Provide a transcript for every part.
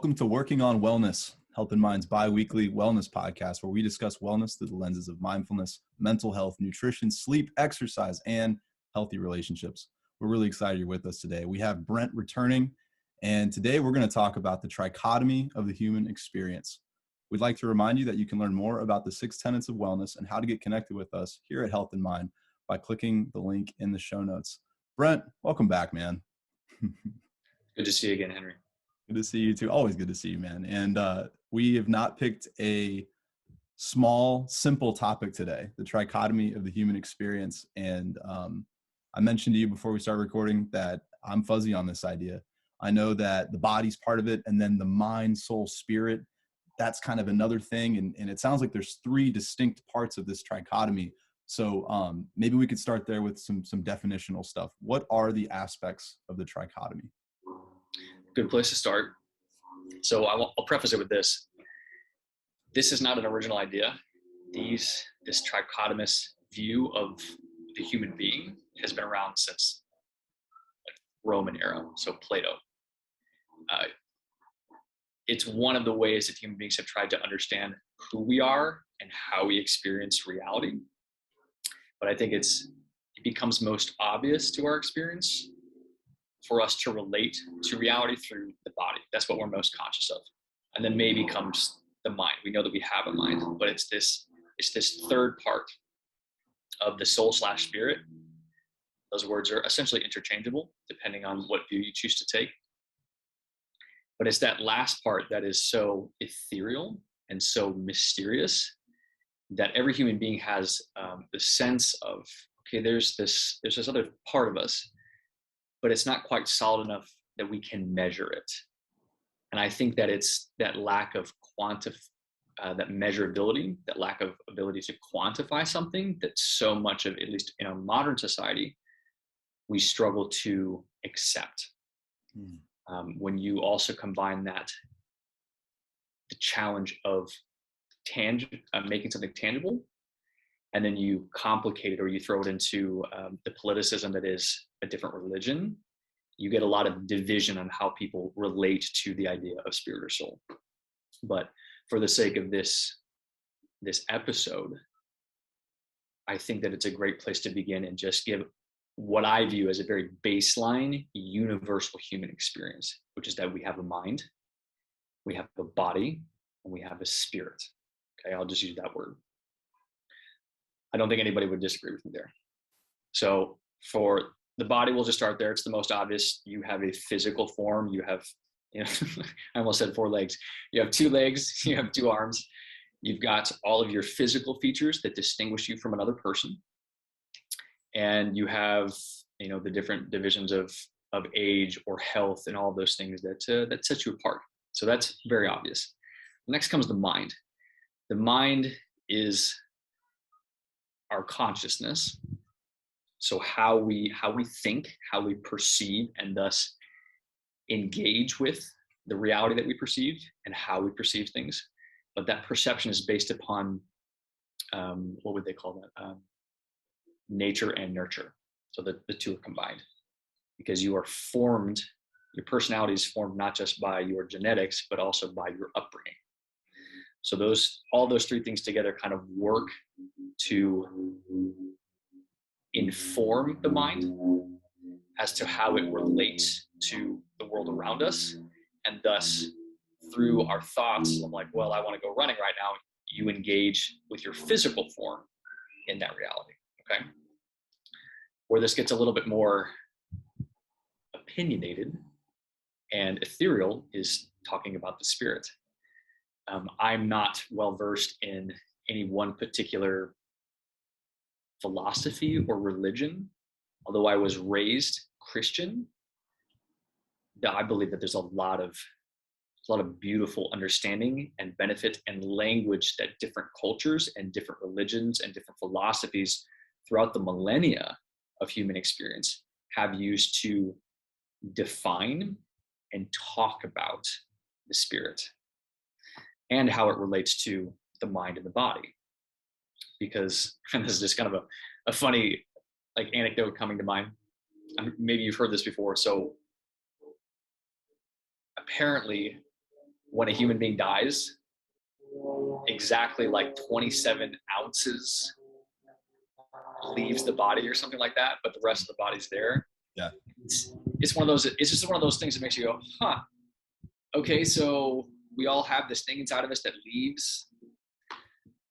Welcome to Working on Wellness, Health and Mind's bi-weekly wellness podcast, where we discuss wellness through the lenses of mindfulness, mental health, nutrition, sleep, exercise, and healthy relationships. We're really excited you're with us today. We have Brent returning, and today we're going to talk about the trichotomy of the human experience. We'd like to remind you that you can learn more about the 6 tenets of wellness and how to get connected with us here at Health and Mind by clicking the link in the show notes. Brent, welcome back, man. Good to see you again, Henry. Good to see you too. Always good to see you, man. And we have not picked a small, simple topic today, the trichotomy of the human experience. And I mentioned to you before we start recording that I'm fuzzy on this idea. I know that the body's part of it, and then the mind, soul, spirit, that's kind of another thing. And it sounds like there's 3 distinct parts of this trichotomy. So maybe we could start there with some definitional stuff. What are the aspects of the trichotomy? Good place to start. So I'll preface it with this. This is not an original idea. This trichotomous view of the human being has been around since Roman era, so Plato. It's one of the ways that human beings have tried to understand who we are and how we experience reality. But I think it becomes most obvious to our experience for us to relate to reality through the body. That's what we're most conscious of. And then maybe comes the mind. We know that we have a mind, but it's this third part of the soul/spirit. Those words are essentially interchangeable depending on what view you choose to take. But it's that last part that is so ethereal and so mysterious that every human being has the sense of, okay, there's this other part of us, but it's not quite solid enough that we can measure it. And I think that it's that lack of that measurability, that lack of ability to quantify something that so much of, at least in our modern society, we struggle to accept. When you also combine that, the challenge of making something tangible, and then you complicate it or you throw it into the politicism that is a different religion, you get a lot of division on how people relate to the idea of spirit or soul. But for the sake of this episode, I think that it's a great place to begin and just give what I view as a very baseline, universal human experience, which is that we have a mind, we have a body, and we have a spirit. Okay, I'll just use that word. I don't think anybody would disagree with me there. So for the body, we'll just start there. It's the most obvious. You have a physical form. You have, I almost said 4 legs. You have 2 legs. You have 2 arms. You've got all of your physical features that distinguish you from another person. And you have, the different divisions of age or health and all of those things that set you apart. So that's very obvious. Next comes the mind. The mind is our consciousness. So how we think, how we perceive, and thus engage with the reality that we perceive and how we perceive things. But that perception is based upon, what would they call that? Nature and nurture. So the 2 are combined, because your personality is formed not just by your genetics, but also by your upbringing. So all those 3 things together kind of work to inform the mind as to how it relates to the world around us. And thus, through our thoughts, I'm like, well, I want to go running right now. You engage with your physical form in that reality, okay? Where this gets a little bit more opinionated and ethereal is talking about the spirit. I'm not well-versed in any one particular philosophy or religion, although I was raised Christian. I believe that there's a lot of beautiful understanding and benefit and language that different cultures and different religions and different philosophies throughout the millennia of human experience have used to define and talk about the spirit and how it relates to the mind and the body. Because, and this is just kind of a funny anecdote coming to mind. Maybe you've heard this before. So apparently when a human being dies, exactly like 27 ounces leaves the body or something like that, but the rest of the body's there. Yeah. It's one of those, it's just one of those things that makes you go, huh, okay, so we all have this thing inside of us that leaves.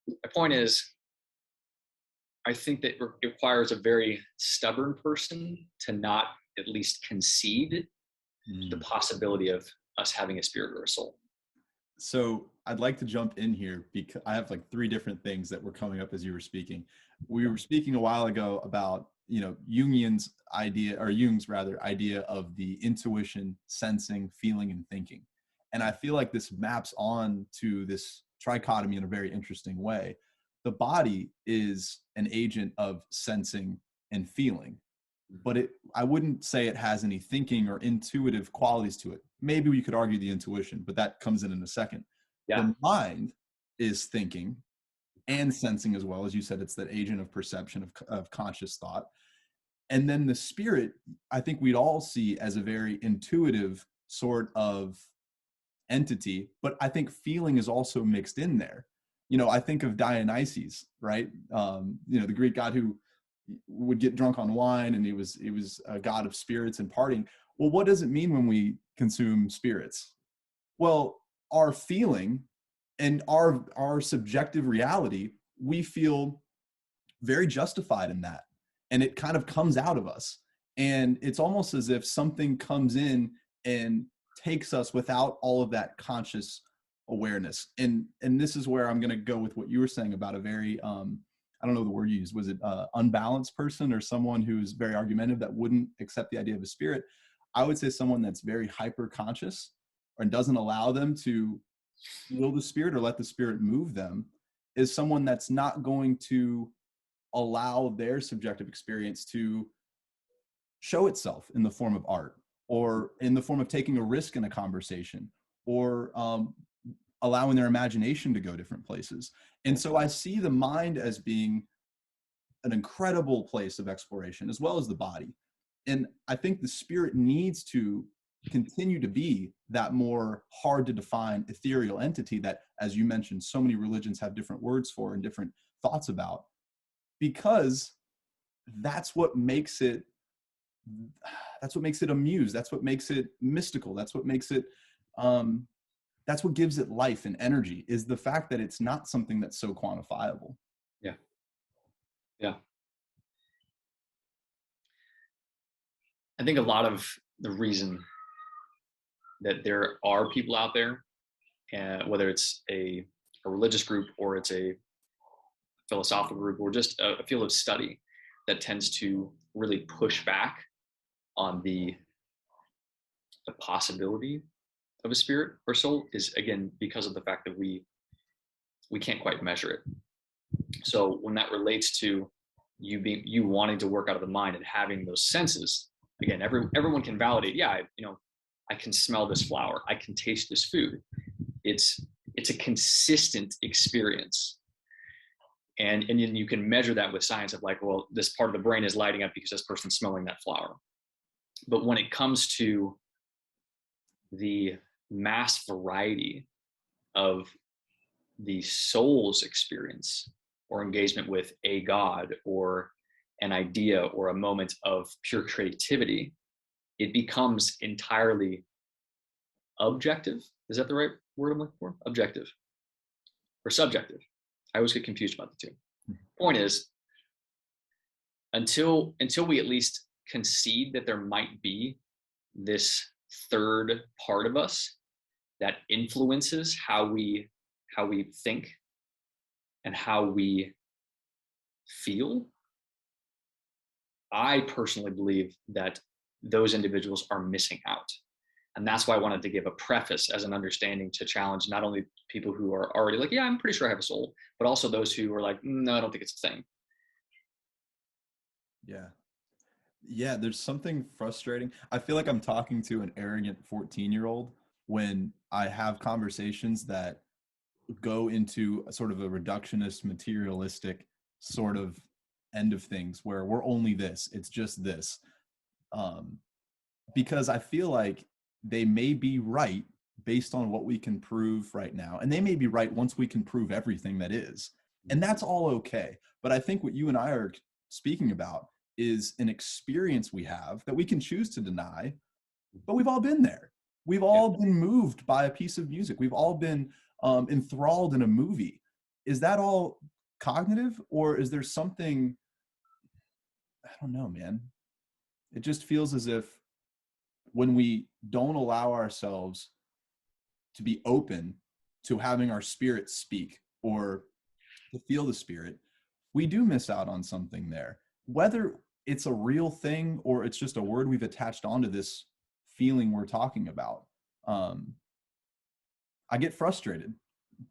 My point is, I think that it requires a very stubborn person to not at least concede the possibility of us having a spirit or a soul. So I'd like to jump in here because I have like 3 different things that were coming up as you were speaking. We were speaking a while ago about, Jung's idea of the intuition, sensing, feeling, and thinking. And I feel like this maps on to this trichotomy in a very interesting way. The body is an agent of sensing and feeling, but I wouldn't say it has any thinking or intuitive qualities to it. Maybe we could argue the intuition, but that comes in a second. Yeah. The mind is thinking and sensing as well. As you said, it's that agent of perception, of conscious thought. And then the spirit, I think we'd all see as a very intuitive sort of entity, but I think feeling is also mixed in there. I think of Dionysus, right? The Greek god who would get drunk on wine, and he was a god of spirits and partying. Well, what does it mean when we consume spirits? Well, our feeling and our subjective reality, we feel very justified in that, and it kind of comes out of us, and it's almost as if something comes in and takes us without all of that conscious awareness. And this is where I'm going to go with what you were saying about a very I don't know the word you used. Was it unbalanced person, or someone who's very argumentative that wouldn't accept the idea of a spirit? I would say someone that's very hyper conscious or doesn't allow them to feel the spirit or let the spirit move them is someone that's not going to allow their subjective experience to show itself in the form of art, or in the form of taking a risk in a conversation, or allowing their imagination to go different places. And so I see the mind as being an incredible place of exploration, as well as the body. And I think the spirit needs to continue to be that more hard to define ethereal entity that, as you mentioned, so many religions have different words for and different thoughts about, because that's what makes it a muse. That's what makes it mystical. That's what makes it that's what gives it life and energy, is the fact that it's not something that's so quantifiable. Yeah. Yeah. I think a lot of the reason that there are people out there, whether it's a religious group or it's a philosophical group or just a field of study that tends to really push back on the possibility of a spirit or soul, is again because of the fact that we can't quite measure it. So when that relates to you wanting to work out of the mind and having those senses, again, everyone can validate, yeah, I can smell this flower, I can taste this food. It's a consistent experience. And you can measure that with science of like, well, this part of the brain is lighting up because this person's smelling that flower. But when it comes to the mass variety of the soul's experience or engagement with a god or an idea or a moment of pure creativity, it becomes entirely objective. Is that the right word I'm looking for? Objective or subjective. I always get confused about the two. Point is, until we at least concede that there might be this third part of us that influences how we think and how we feel, I personally believe that those individuals are missing out. And that's why I wanted to give a preface as an understanding to challenge not only people who are already like, yeah, I'm pretty sure I have a soul, but also those who are like, no, I don't think it's a thing. Yeah, there's something frustrating. I feel like I'm talking to an arrogant 14-year-old when I have conversations that go into a sort of a reductionist, materialistic sort of end of things, where we're only this, it's just this. Because I feel like they may be right, based on what we can prove right now. And they may be right once we can prove everything that is. And that's all okay. But I think what you and I are speaking about is an experience we have that we can choose to deny, but we've all been there. We've all been moved by a piece of music. We've all been enthralled in a movie. Is that all cognitive, or is there something, I don't know, man. It just feels as if when we don't allow ourselves to be open to having our spirit speak or to feel the spirit, we do miss out on something there. Whether it's a real thing or it's just a word we've attached onto this feeling we're talking about. I get frustrated,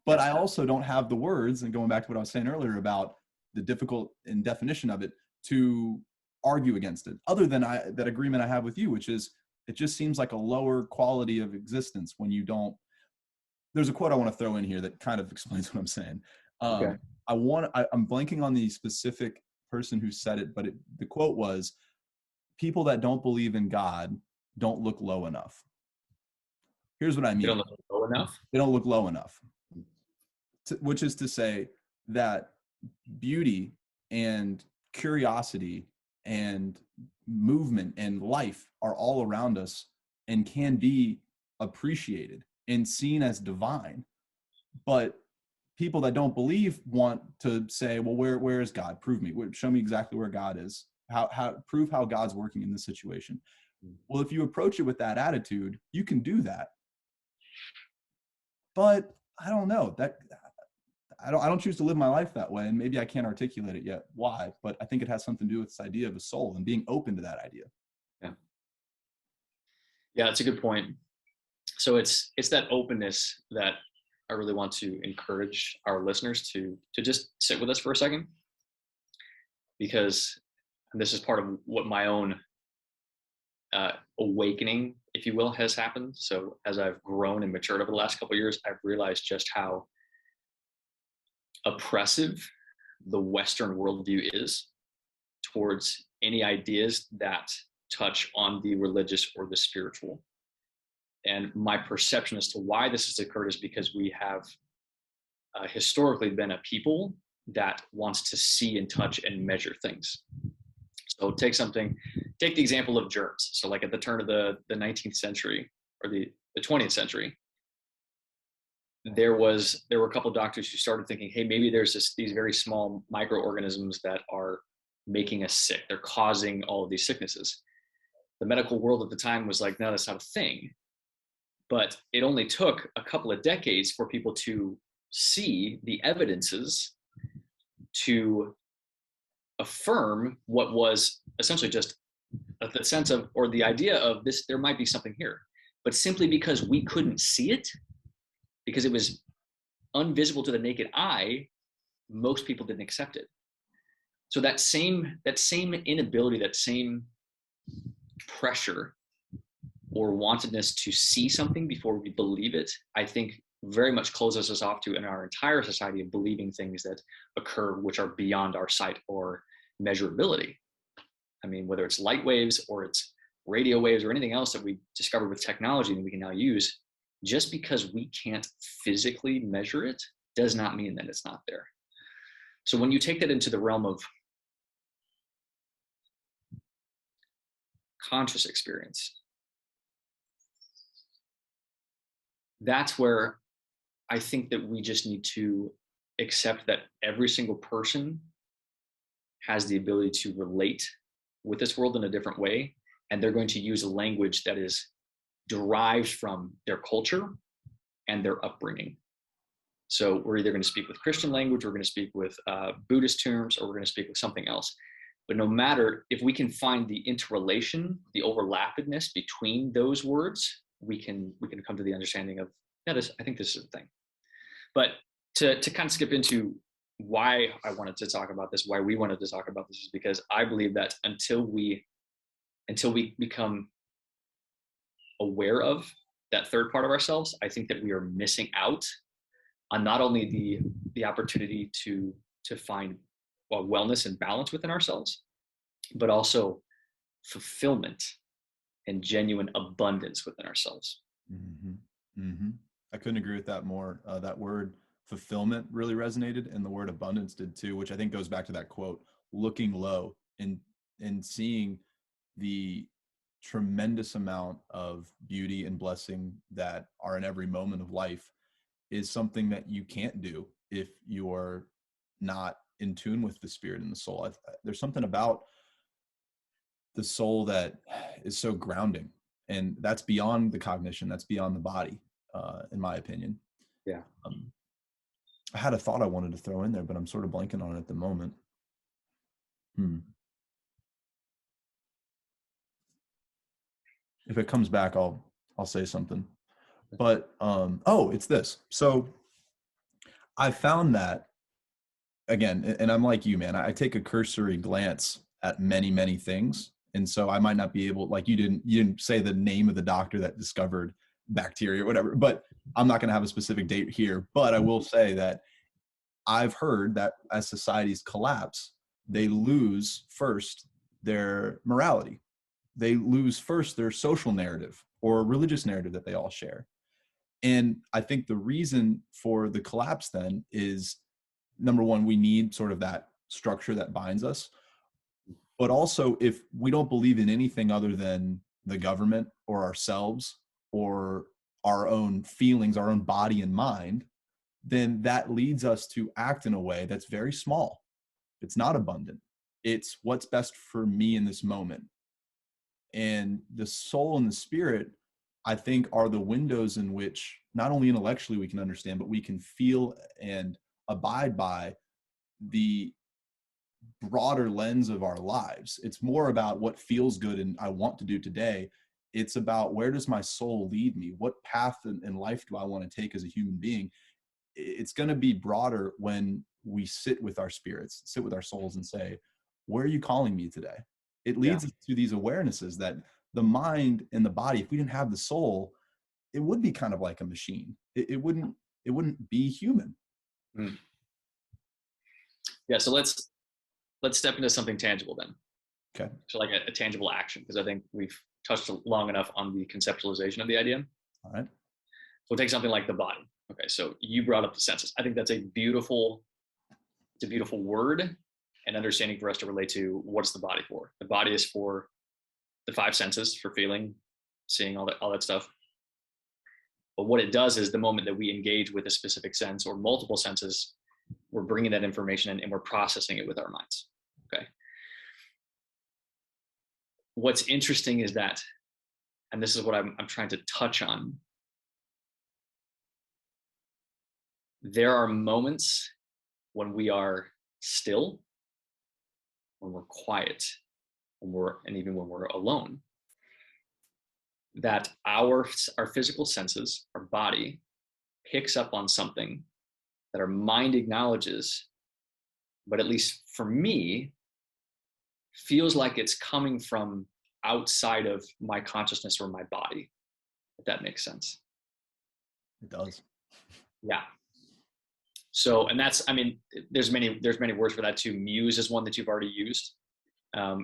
but I also don't have the words, and going back to what I was saying earlier about the difficult in definition of it, to argue against it, other than that agreement I have with you, which is it just seems like a lower quality of existence when you don't. There's a quote I want to throw in here that kind of explains what I'm saying. Okay. I'm blanking on the specific person who said it, but the quote was, people that don't believe in God don't look low enough. Here's what I mean. They don't look low enough? They don't look low enough. Which is to say that beauty and curiosity and movement and life are all around us and can be appreciated and seen as divine. But people that don't believe want to say, well, where is God? Prove me. Show me exactly where God is. Prove how God's working in this situation. Well, if you approach it with that attitude, you can do that. But I don't know that I don't choose to live my life that way. And maybe I can't articulate it yet why, but I think it has something to do with this idea of a soul and being open to that idea. Yeah. Yeah, that's a good point. So it's that openness that I really want to encourage our listeners to just sit with us for a second, because this is part of what my own awakening, if you will, has happened. So as I've grown and matured over the last couple of years, I've realized just how oppressive the Western worldview is towards any ideas that touch on the religious or the spiritual. And my perception as to why this has occurred is because we have historically been a people that wants to see and touch and measure things. So take the example of germs. So like at the turn of the 19th century or the 20th century, there were a couple of doctors who started thinking, hey, maybe there's these very small microorganisms that are making us sick. They're causing all of these sicknesses. The medical world at the time was like, no, that's not a thing. But it only took a couple of decades for people to see the evidences to affirm what was essentially just the sense of, or the idea of this, there might be something here. But simply because we couldn't see it, because it was invisible to the naked eye, most people didn't accept it. So that same inability, that same pressure or wantedness to see something before we believe it, I think very much closes us off to in our entire society of believing things that occur which are beyond our sight or measurability. I mean, whether it's light waves or it's radio waves or anything else that we discovered with technology that we can now use, just because we can't physically measure it does not mean that it's not there. So when you take that into the realm of conscious experience, that's where I think that we just need to accept that every single person has the ability to relate with this world in a different way, and they're going to use a language that is derived from their culture and their upbringing. So we're either going to speak with Christian language, we're going to speak with Buddhist terms, or we're going to speak with something else. But no matter, if we can find the interrelation, the overlappedness between those words, we can come to the understanding of, yeah, I think this is a thing. But to kind of skip into why I wanted to talk about this, why we wanted to talk about this, is because I believe that until we become aware of that third part of ourselves, I think that we are missing out on not only the opportunity to find wellness and balance within ourselves, but also fulfillment and genuine abundance within ourselves. Mm-hmm. Mm-hmm. I couldn't agree with that more. That word fulfillment really resonated, and the word abundance did too, which I think goes back to that quote, looking low and seeing the tremendous amount of beauty and blessing that are in every moment of life is something that you can't do if you are not in tune with the spirit and the soul. There's something about the soul that is so grounding, and that's beyond the cognition, that's beyond the body, in my opinion. Yeah. I had a thought I wanted to throw in there, but I'm sort of blanking on it at the moment. If it comes back, I'll say something. But it's this. So I found that, again, and I'm like you, man, I take a cursory glance at many, many things. And so I might not be able, like you didn't say the name of the doctor that discovered bacteria or whatever, but I'm not going to have a specific date here. But I will say that I've heard that as societies collapse, they lose first their morality. They lose first their social narrative or religious narrative that they all share. And I think the reason for the collapse then is, number one, we need sort of that structure that binds us. But also, if we don't believe in anything other than the government or ourselves or our own feelings, our own body and mind, then that leads us to act in a way that's very small. It's not abundant. It's what's best for me in this moment. And the soul and the spirit, I think, are the windows in which not only intellectually we can understand, but we can feel and abide by the broader lens of our lives. It's more about what feels good and I want to do today. It's about, where does my soul lead me? What path in life do I want to take as a human being? It's going to be broader when we sit with our spirits, sit with our souls and say, where are you calling me today? It leads us to these awarenesses that the mind and the body, if we didn't have the soul, it would be kind of like a machine. It wouldn't be human. Mm. Yeah. So let's step into something tangible then. Okay. So like a tangible action, because I think we've touched long enough on the conceptualization of the idea. All right. So we'll take something like the body. Okay. So you brought up the senses. I think that's a beautiful word and understanding for us to relate to what's the body for. The body is for the five senses, for feeling, seeing, all that stuff. But what it does is, the moment that we engage with a specific sense or multiple senses, we're bringing that information in and we're processing it with our minds. Okay. What's interesting is that, and this is what I'm trying to touch on, there are moments when we are still, when we're quiet, and even when we're alone, that our physical senses, our body, picks up on something that our mind acknowledges, but at least for me, feels like it's coming from outside of my consciousness or my body, if that makes sense. It does. Yeah. So, and that's, I mean, there's many words for that too. Muse is one that you've already used.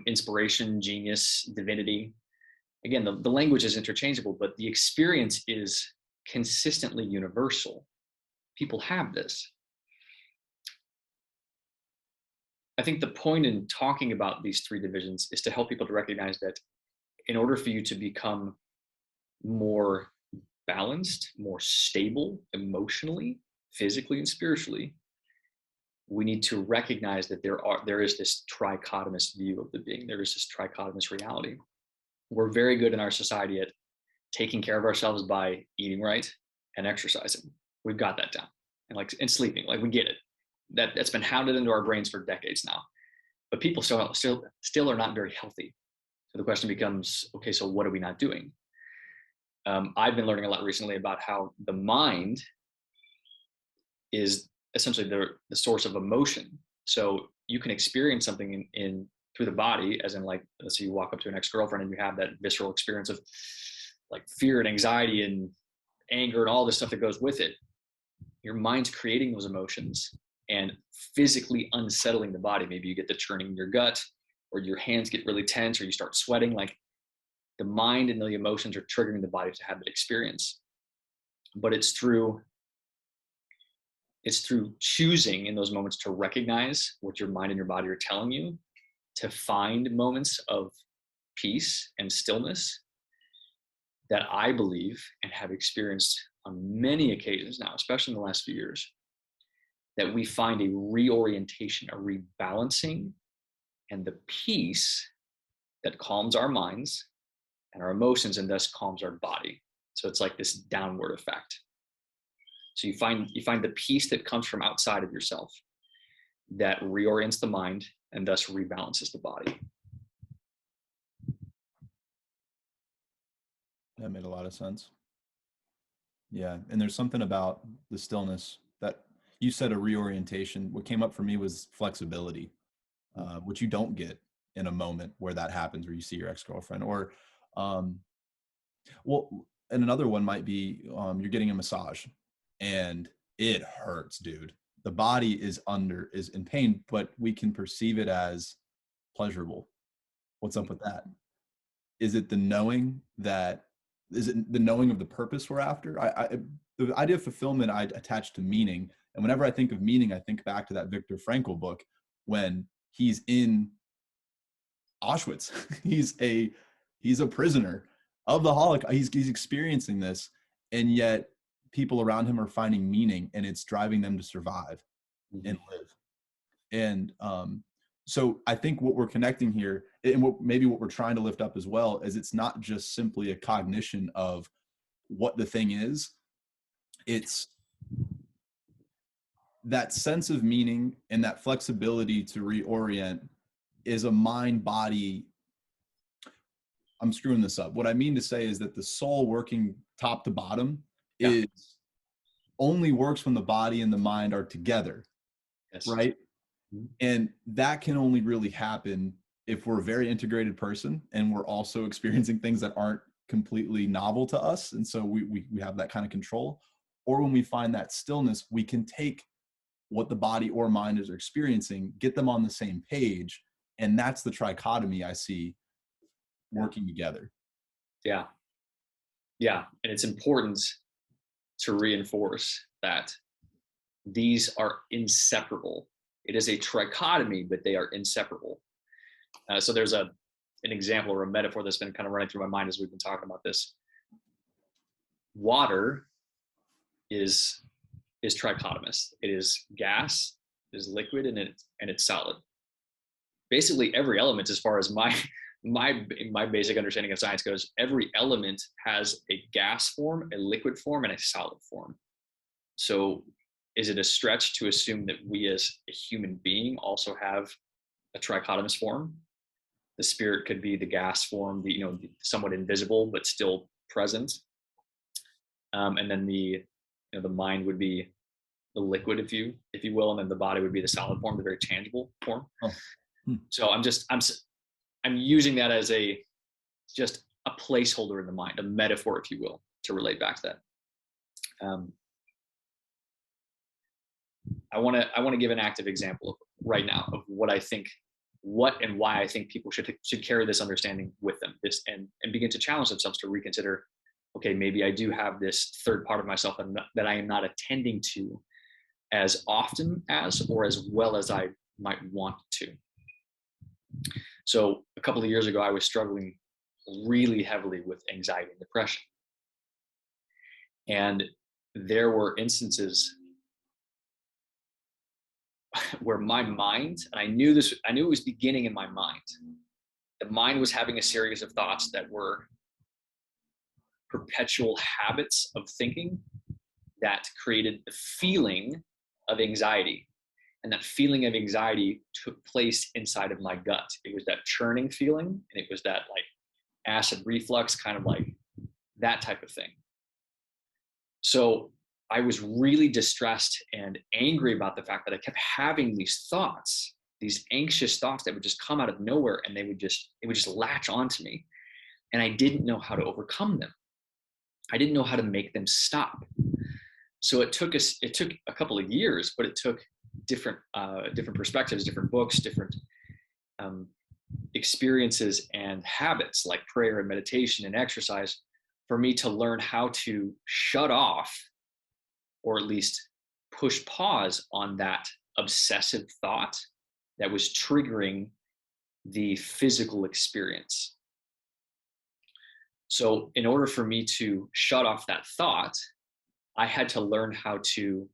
Inspiration, genius, divinity. Again, the language is interchangeable, but the experience is consistently universal. People have this. I think the point in talking about these three divisions is to help people to recognize that in order for you to become more balanced, more stable emotionally, physically, and spiritually, we need to recognize that there is this trichotomous view of the being. There is this trichotomous reality. We're very good in our society at taking care of ourselves by eating right and exercising. We've got that down. And sleeping, like we get it. That's been hounded into our brains for decades now. But people still are not very healthy. So the question becomes, okay, so what are we not doing? I've been learning a lot recently about how the mind is essentially the source of emotion. So you can experience something through the body, as in, like, let's say you walk up to an ex-girlfriend and you have that visceral experience of like fear and anxiety and anger and all this stuff that goes with it. Your mind's creating those emotions and physically unsettling the body. Maybe you get the churning in your gut, or your hands get really tense, or you start sweating. Like, the mind and the emotions are triggering the body to have that experience. but it's through choosing in those moments to recognize what your mind and your body are telling you, to find moments of peace and stillness that I believe and have experienced on many occasions now, especially in the last few years, that we find a reorientation, a rebalancing, and the peace that calms our minds and our emotions and thus calms our body. So it's like this downward effect. So you find the peace that comes from outside of yourself that reorients the mind and thus rebalances the body. That made a lot of sense. Yeah. And there's something about the stillness that you said, a reorientation. What came up for me was flexibility, which you don't get in a moment where that happens, where you see your ex-girlfriend, or, well, and another one might be, you're getting a massage and it hurts, dude. The body is in pain, but we can perceive it as pleasurable. What's up with that? Is it the knowing of the purpose we're after? The idea of fulfillment I attach to meaning. And whenever I think of meaning, I think back to that Viktor Frankl book when he's in Auschwitz. he's a prisoner of the Holocaust. He's experiencing this, and yet people around him are finding meaning, and it's driving them to survive and live. And so I think what we're connecting here, and what we're trying to lift up as well, is it's not just simply a cognition of what the thing is. It's that sense of meaning and that flexibility to reorient is a mind-body. I'm screwing this up. What I mean to say is that the soul working top to bottom is only works when the body and the mind are together. Yes. Right? And that can only really happen if we're a very integrated person and we're also experiencing things that aren't completely novel to us. And so we have that kind of control. Or when we find that stillness, we can take what the body or mind is experiencing, get them on the same page. And that's the trichotomy I see working together. Yeah. Yeah. And it's important to reinforce that these are inseparable. It is a trichotomy, but they are inseparable. So there's an example or a metaphor that's been kind of running through my mind as we've been talking about this. Water is trichotomous. It is gas, it is liquid, and it's solid. Basically, every element, as far as my basic understanding of science goes, every element has a gas form, a liquid form, and a solid form. So is it a stretch to assume that we as a human being also have a trichotomous form? The spirit could be the gas form, the somewhat invisible but still present, and then the mind would be the liquid, if you will, and then the body would be the solid form, the very tangible form. So I'm using that as just a placeholder in the mind, a metaphor, if you will, to relate back to that. I want to give an active example right now of what and why I think people should carry this understanding with them, and begin to challenge themselves to reconsider, okay, maybe I do have this third part of myself that I am not attending to as often as, or as well as I might want to. So a couple of years ago, I was struggling really heavily with anxiety and depression. And there were instances where my mind, and I knew it was beginning in my mind. The mind was having a series of thoughts that were perpetual habits of thinking that created the feeling of anxiety. And that feeling of anxiety took place inside of my gut. It was that churning feeling, and it was that like acid reflux, kind of like that type of thing. So I was really distressed and angry about the fact that I kept having these thoughts, these anxious thoughts that would just come out of nowhere, and it would just latch onto me. And I didn't know how to overcome them. I didn't know how to make them stop. So it took a couple of years, but it took different perspectives, different books, different experiences and habits like prayer and meditation and exercise for me to learn how to shut off, or at least push pause on that obsessive thought that was triggering the physical experience. So in order for me to shut off that thought, I had to learn how to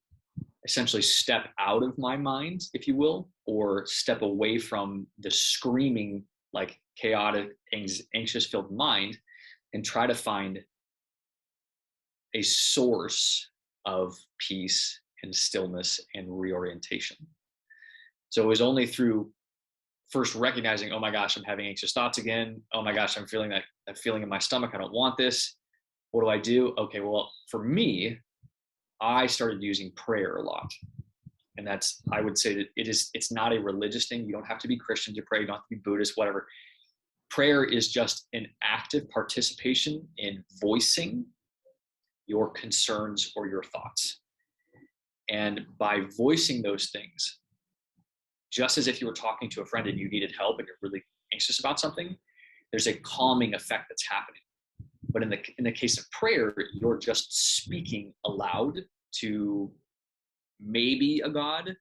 essentially step out of my mind, if you will, or step away from the screaming, like chaotic, anxious filled mind, and try to find a source of peace and stillness and reorientation. So it was only through first recognizing, oh my gosh, I'm having anxious thoughts again. Oh my gosh, I'm feeling that feeling in my stomach. I don't want this. What do I do? Okay, well, for me, I started using prayer a lot. And that's, I would say that it's not a religious thing. You don't have to be Christian to pray. You don't have to be Buddhist, whatever. Prayer is just an active participation in voicing your concerns or your thoughts. And by voicing those things, just as if you were talking to a friend and you needed help and you're really anxious about something, there's a calming effect that's happening. But in the case of prayer, you're just speaking aloud to maybe a God,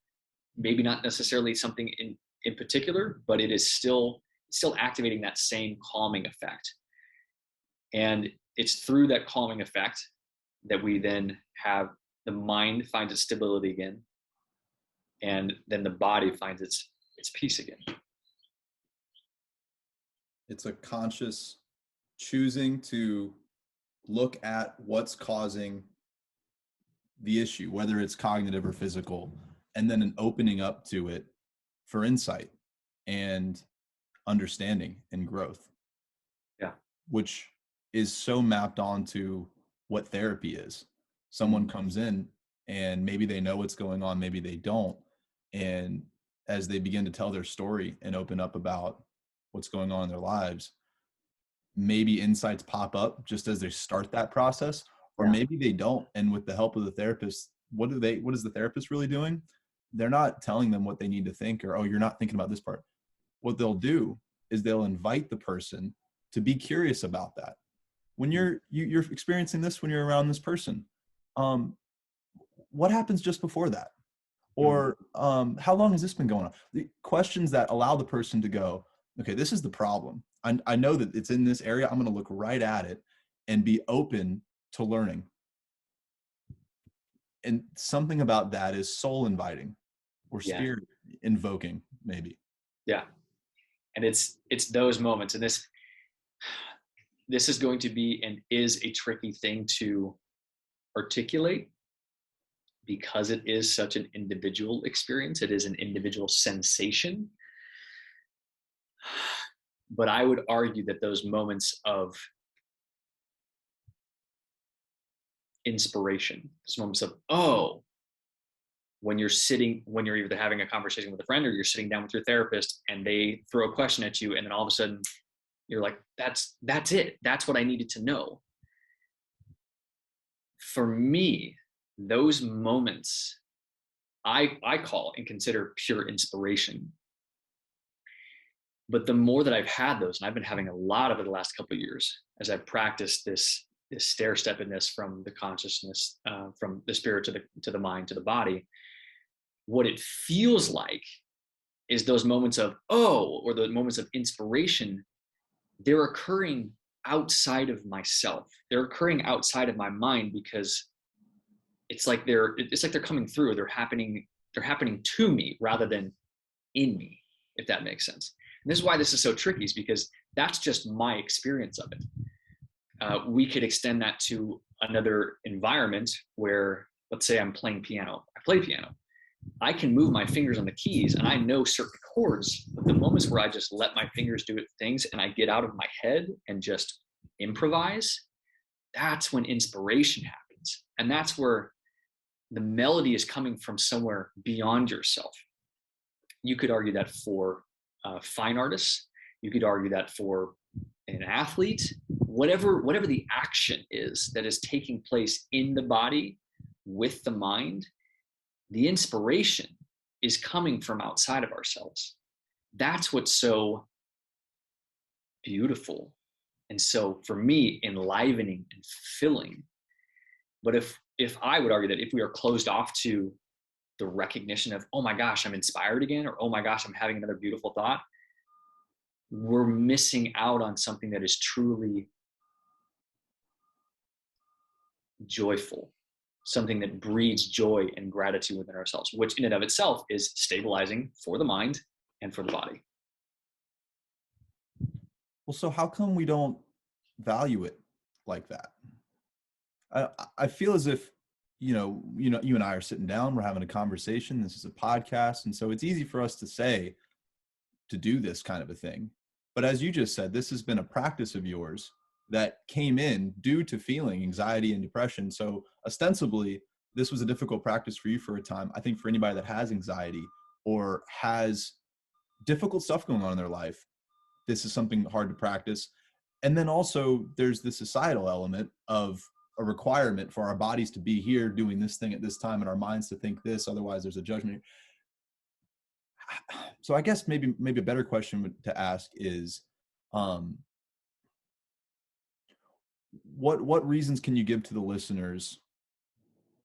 maybe not necessarily something in particular, but it is still activating that same calming effect. And it's through that calming effect that we then have the mind finds its stability again, and then the body finds its peace again. It's a conscious choosing to look at what's causing the issue, whether it's cognitive or physical, and then an opening up to it for insight and understanding and growth. Yeah. Which is so mapped onto what therapy is. Someone comes in and maybe they know what's going on, maybe they don't. And as they begin to tell their story and open up about what's going on in their lives, maybe insights pop up just as they start that process, or maybe they don't. And with the help of the therapist, what is the therapist really doing? They're not telling them what they need to think, or, oh, you're not thinking about this part. What they'll do is they'll invite the person to be curious about that. When you're experiencing this, when you're around this person, what happens just before that? Or how long has this been going on? The questions that allow the person to go, okay, this is the problem. I know that it's in this area. I'm going to look right at it and be open to learning. And something about that is soul inviting or spirit invoking, maybe. Yeah. And it's those moments. And this is going to be and is a tricky thing to articulate, because it is such an individual experience. It is an individual sensation. But I would argue that those moments of inspiration, those moments of, oh, when you're either having a conversation with a friend or you're sitting down with your therapist and they throw a question at you, and then all of a sudden you're like, that's it. That's what I needed to know. For me, those moments I call and consider pure inspiration. But the more that I've had those, and I've been having a lot of it the last couple of years, as I've practiced this stair-steppedness from the consciousness, from the spirit to the mind to the body, what it feels like is those moments of, oh, or the moments of inspiration, they're occurring outside of myself. They're occurring outside of my mind, because it's like they're coming through. They're happening to me rather than in me, if that makes sense. And this is why this is so tricky, is because that's just my experience of it. We could extend that to another environment where, let's say I'm playing piano. I play piano. I can move my fingers on the keys and I know certain chords, but the moments where I just let my fingers do things and I get out of my head and just improvise, that's when inspiration happens. And that's where the melody is coming from somewhere beyond yourself. You could argue that for fine artists. You could argue that for an athlete. Whatever the action is that is taking place in the body with the mind, the inspiration is coming from outside of ourselves. That's what's so beautiful And so for me, enlivening and filling. But if I would argue that if we are closed off to the recognition of, oh my gosh, I'm inspired again, or oh my gosh, I'm having another beautiful thought, we're missing out on something that is truly joyful, something that breeds joy and gratitude within ourselves, which in and of itself is stabilizing for the mind and for the body. Well, so how come we don't value it like that? I feel as if, you and I are sitting down, we're having a conversation. This is a podcast. And so it's easy for us to say, to do this kind of a thing. But as you just said, this has been a practice of yours that came in due to feeling anxiety and depression. So ostensibly, this was a difficult practice for you for a time. I think for anybody that has anxiety or has difficult stuff going on in their life, this is something hard to practice. And then also there's the societal element of a requirement for our bodies to be here doing this thing at this time and our minds to think this, otherwise there's a judgment. So I guess maybe a better question to ask is, what reasons can you give to the listeners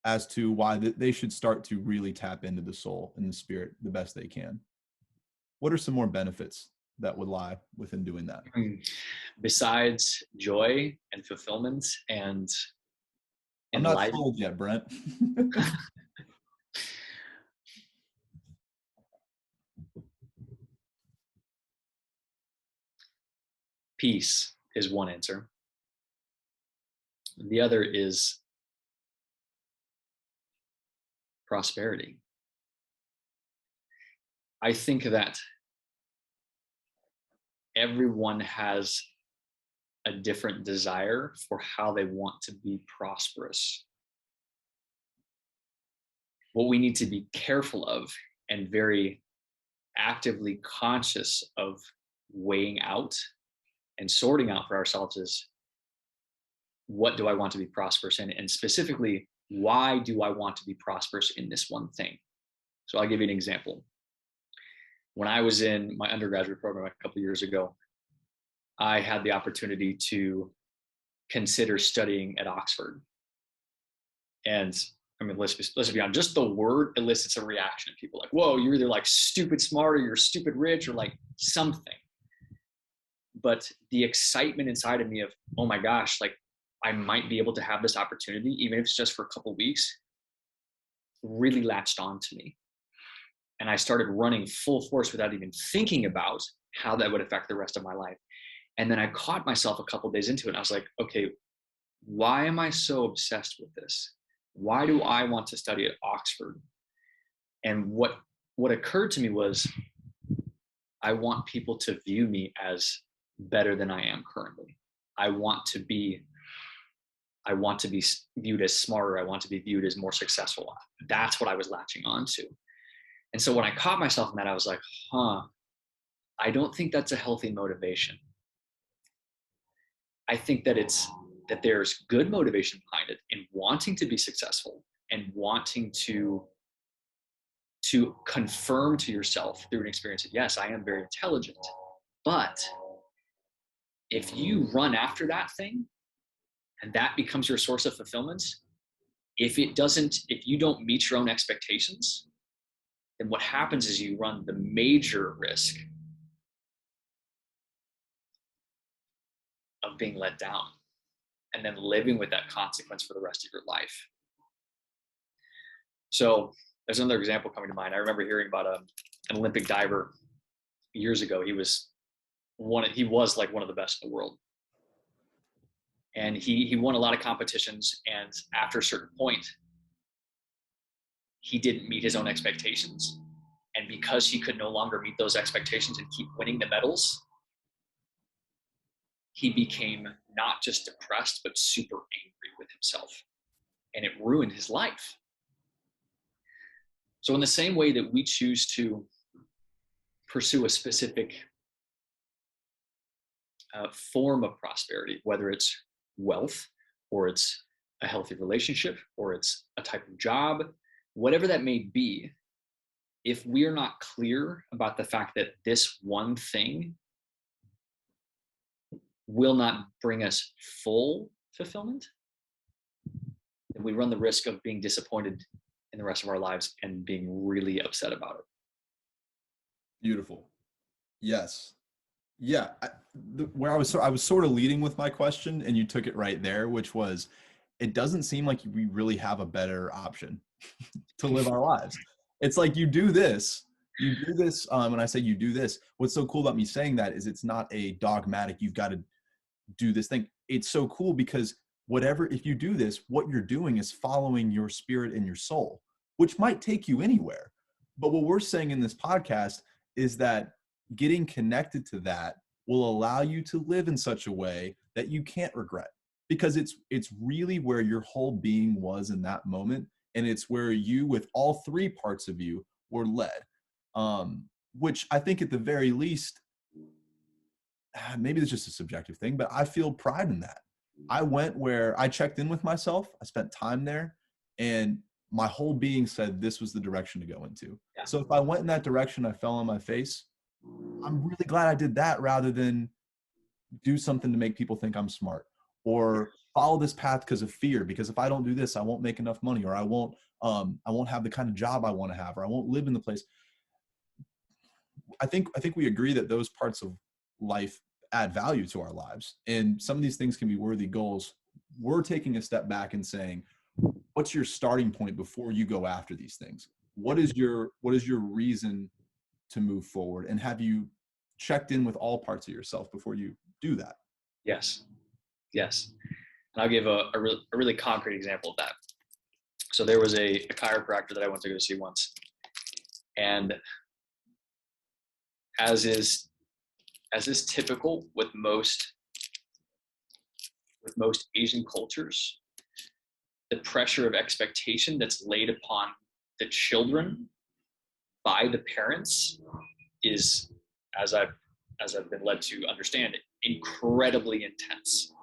as to why they should start to really tap into the soul and the spirit the best they can? What are some more benefits that would lie within doing that? Besides joy and fulfillment and I'm not sold yet, Brent. Peace is one answer. The other is prosperity. I think that everyone has a different desire for how they want to be prosperous. What we need to be careful of and very actively conscious of weighing out and sorting out for ourselves is, what do I want to be prosperous in? And specifically, why do I want to be prosperous in this one thing? So I'll give you an example. When I was in my undergraduate program a couple of years ago, I had the opportunity to consider studying at Oxford. And I mean, let's be honest, just the word elicits a reaction in people like, whoa, you're either like stupid smart or you're stupid rich or like something. But the excitement inside of me of, oh my gosh, like I might be able to have this opportunity, even if it's just for a couple of weeks, really latched on to me. And I started running full force without even thinking about how that would affect the rest of my life. And then I caught myself a couple of days into it. And I was like, okay, why am I so obsessed with this? Why do I want to study at Oxford? And what occurred to me was, I want people to view me as better than I am currently. I want to be viewed as smarter. I want to be viewed as more successful. That's what I was latching on to. And so when I caught myself in that, I was like, I don't think that's a healthy motivation. I think that there's good motivation behind it in wanting to be successful and wanting to confirm to yourself through an experience that, yes, I am very intelligent. But if you run after that thing and that becomes your source of fulfillment, if you don't meet your own expectations, then what happens is you run the major risk of being let down and then living with that consequence for the rest of your life. So there's another example coming to mind. I remember hearing about an Olympic diver years ago. He was like one of the best in the world. And he won a lot of competitions. And after a certain point, he didn't meet his own expectations. And because he could no longer meet those expectations and keep winning the medals, he became not just depressed, but super angry with himself. And it ruined his life. So in the same way that we choose to pursue a specific form of prosperity, whether it's wealth or it's a healthy relationship or it's a type of job, whatever that may be, if we are not clear about the fact that this one thing will not bring us full fulfillment, then we run the risk of being disappointed in the rest of our lives and being really upset about it. Beautiful. Yes. Yeah. Where I was sort of leading with my question, and you took it right there, which was, it doesn't seem like we really have a better option to live our lives. It's like you do this. When I say you do this, what's so cool about me saying that is it's not a dogmatic, you've got to do this thing. It's so cool because if you do this, what you're doing is following your spirit and your soul, which might take you anywhere. But what we're saying in this podcast is that getting connected to that will allow you to live in such a way that you can't regret, because it's really where your whole being was in that moment. And it's where you, with all three parts of you, were led. Which I think at the very least, maybe it's just a subjective thing, but I feel pride in that. I went where I checked in with myself. I spent time there, and my whole being said this was the direction to go into. Yeah. So if I went in that direction, I fell on my face. I'm really glad I did that rather than do something to make people think I'm smart, or follow this path because of fear. Because if I don't do this, I won't make enough money, or I won't have the kind of job I want to have, or I won't live in the place. I think we agree that those parts of life add value to our lives, and some of these things can be worthy goals. We're taking a step back and saying, what's your starting point before you go after these things? What is your reason to move forward? And have you checked in with all parts of yourself before you do that? Yes. And I'll give a really concrete example of that. So there was a chiropractor that I went to go see once, and as is typical with most Asian cultures, the pressure of expectation that's laid upon the children by the parents is, as I've been led to understand, incredibly intense.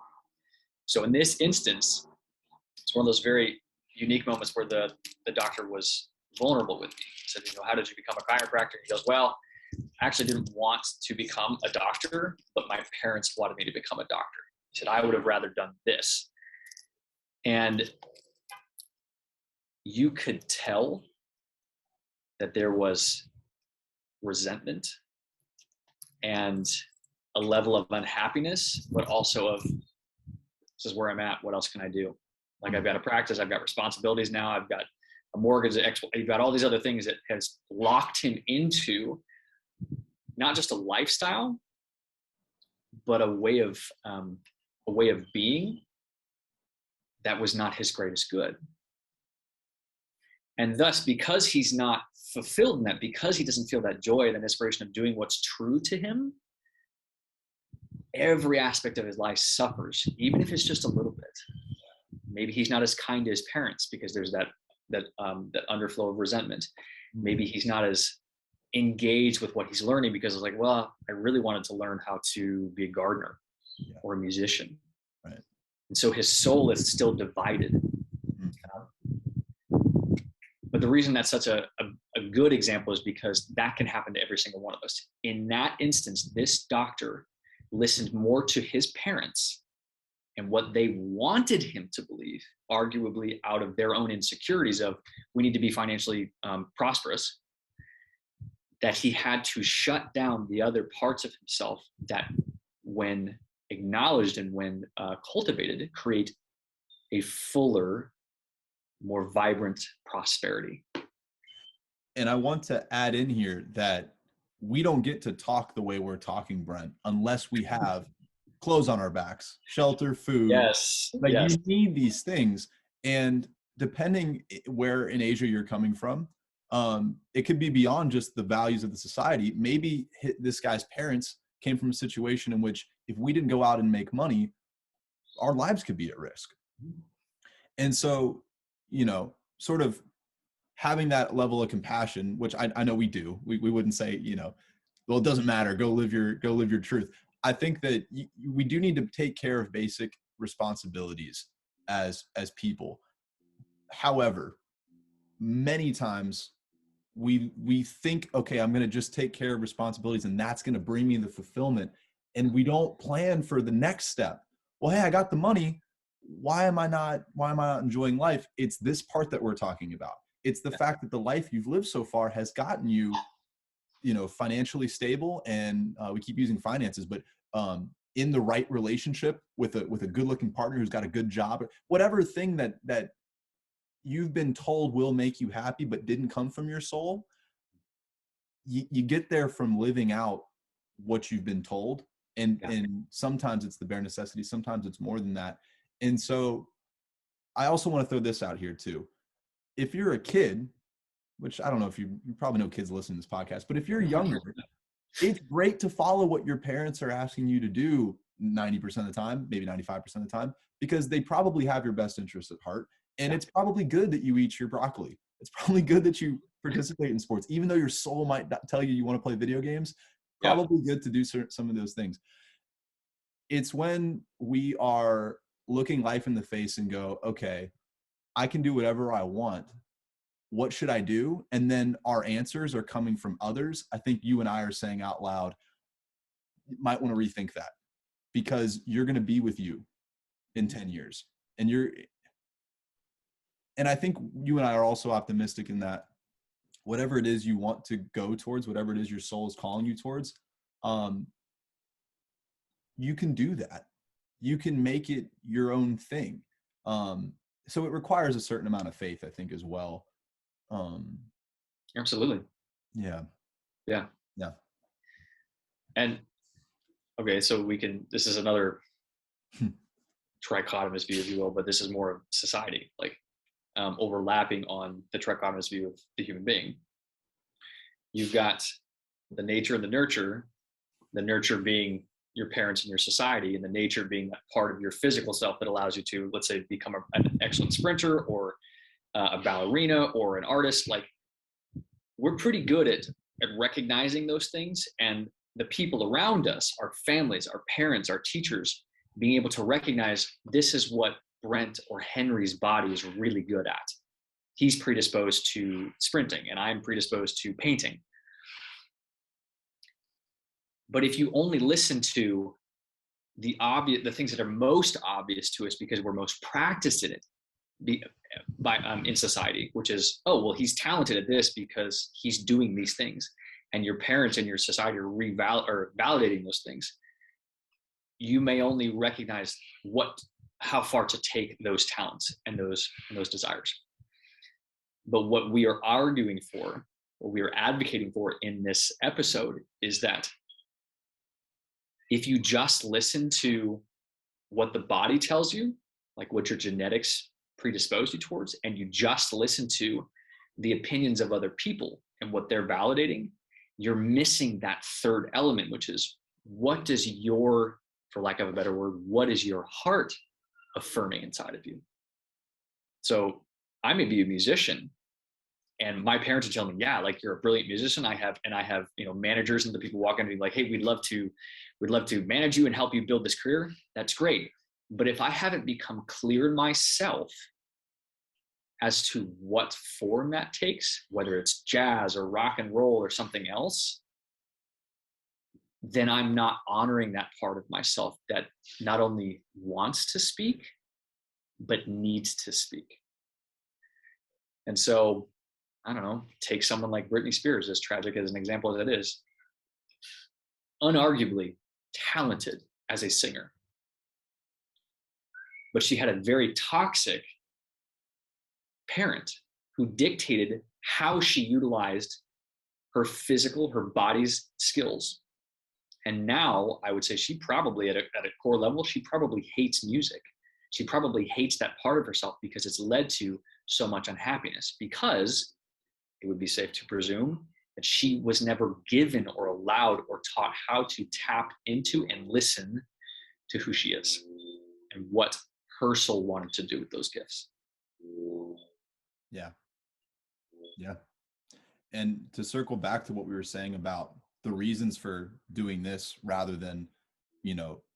So in this instance, it's one of those very unique moments where the doctor was vulnerable with me. He said, how did you become a chiropractor? He goes, well, I actually didn't want to become a doctor, but my parents wanted me to become a doctor. He said, I would have rather done this. And you could tell that there was resentment and a level of unhappiness, but also of, this is where I'm at, what else can I do? Like, I've got a practice, I've got responsibilities now, I've got a mortgage, you've got all these other things that has locked him into not just a lifestyle, but a way of being that was not his greatest good. And thus, because he's not fulfilled in that, because he doesn't feel that joy and inspiration of doing what's true to him, every aspect of his life suffers, even if it's just a little bit. Maybe he's not as kind to his parents because there's that underflow of resentment. Maybe he's not as engaged with what he's learning because it's like, well, I really wanted to learn how to be a gardener or a musician. Right. And so his soul is still divided. But the reason that's such a good example is because that can happen to every single one of us. In that instance, this doctor listened more to his parents and what they wanted him to believe, arguably out of their own insecurities of, we need to be financially prosperous, that he had to shut down the other parts of himself that, when acknowledged and when cultivated, create a fuller, more vibrant prosperity. And I want to add in here that we don't get to talk the way we're talking, Brent, unless we have clothes on our backs, shelter, food. Yes. You need these things. And depending where in Asia you're coming from, it could be beyond just the values of the society. Maybe this guy's parents came from a situation in which if we didn't go out and make money, our lives could be at risk. And so, sort of having that level of compassion, which I know we do, we wouldn't say, well, it doesn't matter, go live your truth. I think that we do need to take care of basic responsibilities as people. However, many times we think, okay, I'm going to just take care of responsibilities and that's going to bring me the fulfillment. and we don't plan for the next step. Well, hey, I got the money. Why am I not enjoying life? It's this part that we're talking about. It's the fact that the life you've lived so far has gotten you, financially stable, and we keep using finances, but in the right relationship with a good looking partner who's got a good job, whatever thing that you've been told will make you happy but didn't come from your soul. You get there from living out what you've been told, and sometimes it's the bare necessities, sometimes it's more than that. And so I also want to throw this out here too. If you're a kid, which I don't know if you probably know kids listening to this podcast, but if you're younger, it's great to follow what your parents are asking you to do 90% of the time, maybe 95% of the time, because they probably have your best interests at heart. And it's probably good that you eat your broccoli. It's probably good that you participate in sports, even though your soul might tell you want to play video games. Probably good to do some of those things. It's when we are looking life in the face and go, okay, I can do whatever I want. What should I do? And then our answers are coming from others. I think you and I are saying out loud, you might want to rethink that, because you're going to be with you in 10 years. And I think you and I are also optimistic in that whatever it is you want to go towards, whatever it is your soul is calling you towards, you can do that. You can make it your own thing. So it requires a certain amount of faith, I think, as well. Absolutely. Yeah. And okay, so this is another trichotomous view, if you will, but this is more of society, like overlapping on the trichotomous view of the human being. You've got the nature and the nurture being your parents and your society, and the nature being that part of your physical self that allows you to, let's say, become an excellent sprinter or a ballerina or an artist. Like, we're pretty good at recognizing those things, and the people around us, our families, our parents, our teachers, being able to recognize this is what Brent or Henry's body is really good at. He's predisposed to sprinting and I'm predisposed to painting. But if you only listen to the things that are most obvious to us because we're most practiced in it, in society, which is, oh, well, he's talented at this because he's doing these things, and your parents and your society are validating those things, you may only recognize how far to take those talents and those desires. But what we are arguing for, what we are advocating for in this episode, is that if you just listen to what the body tells you, like what your genetics predispose you towards, and you just listen to the opinions of other people and what they're validating, you're missing that third element, which is, what does your, for lack of a better word, what is your heart affirming inside of you? So I may be a musician, and my parents are telling me, yeah, like, you're a brilliant musician. I have, managers and the people walking to me like, hey, we'd love to manage you and help you build this career. That's great. But if I haven't become clear in myself as to what form that takes, whether it's jazz or rock and roll or something else, then I'm not honoring that part of myself that not only wants to speak, but needs to speak. And so, I don't know, take someone like Britney Spears, as tragic as an example as it is, unarguably talented as a singer, but she had a very toxic parent who dictated how she utilized her body's skills. And now I would say she probably, at a core level, she probably hates music. She probably hates that part of herself because it's led to so much unhappiness, because it would be safe to presume that she was never given or allowed or taught how to tap into and listen to who she is and what her soul wanted to do with those gifts. Yeah. And to circle back to what we were saying about the reasons for doing this rather than,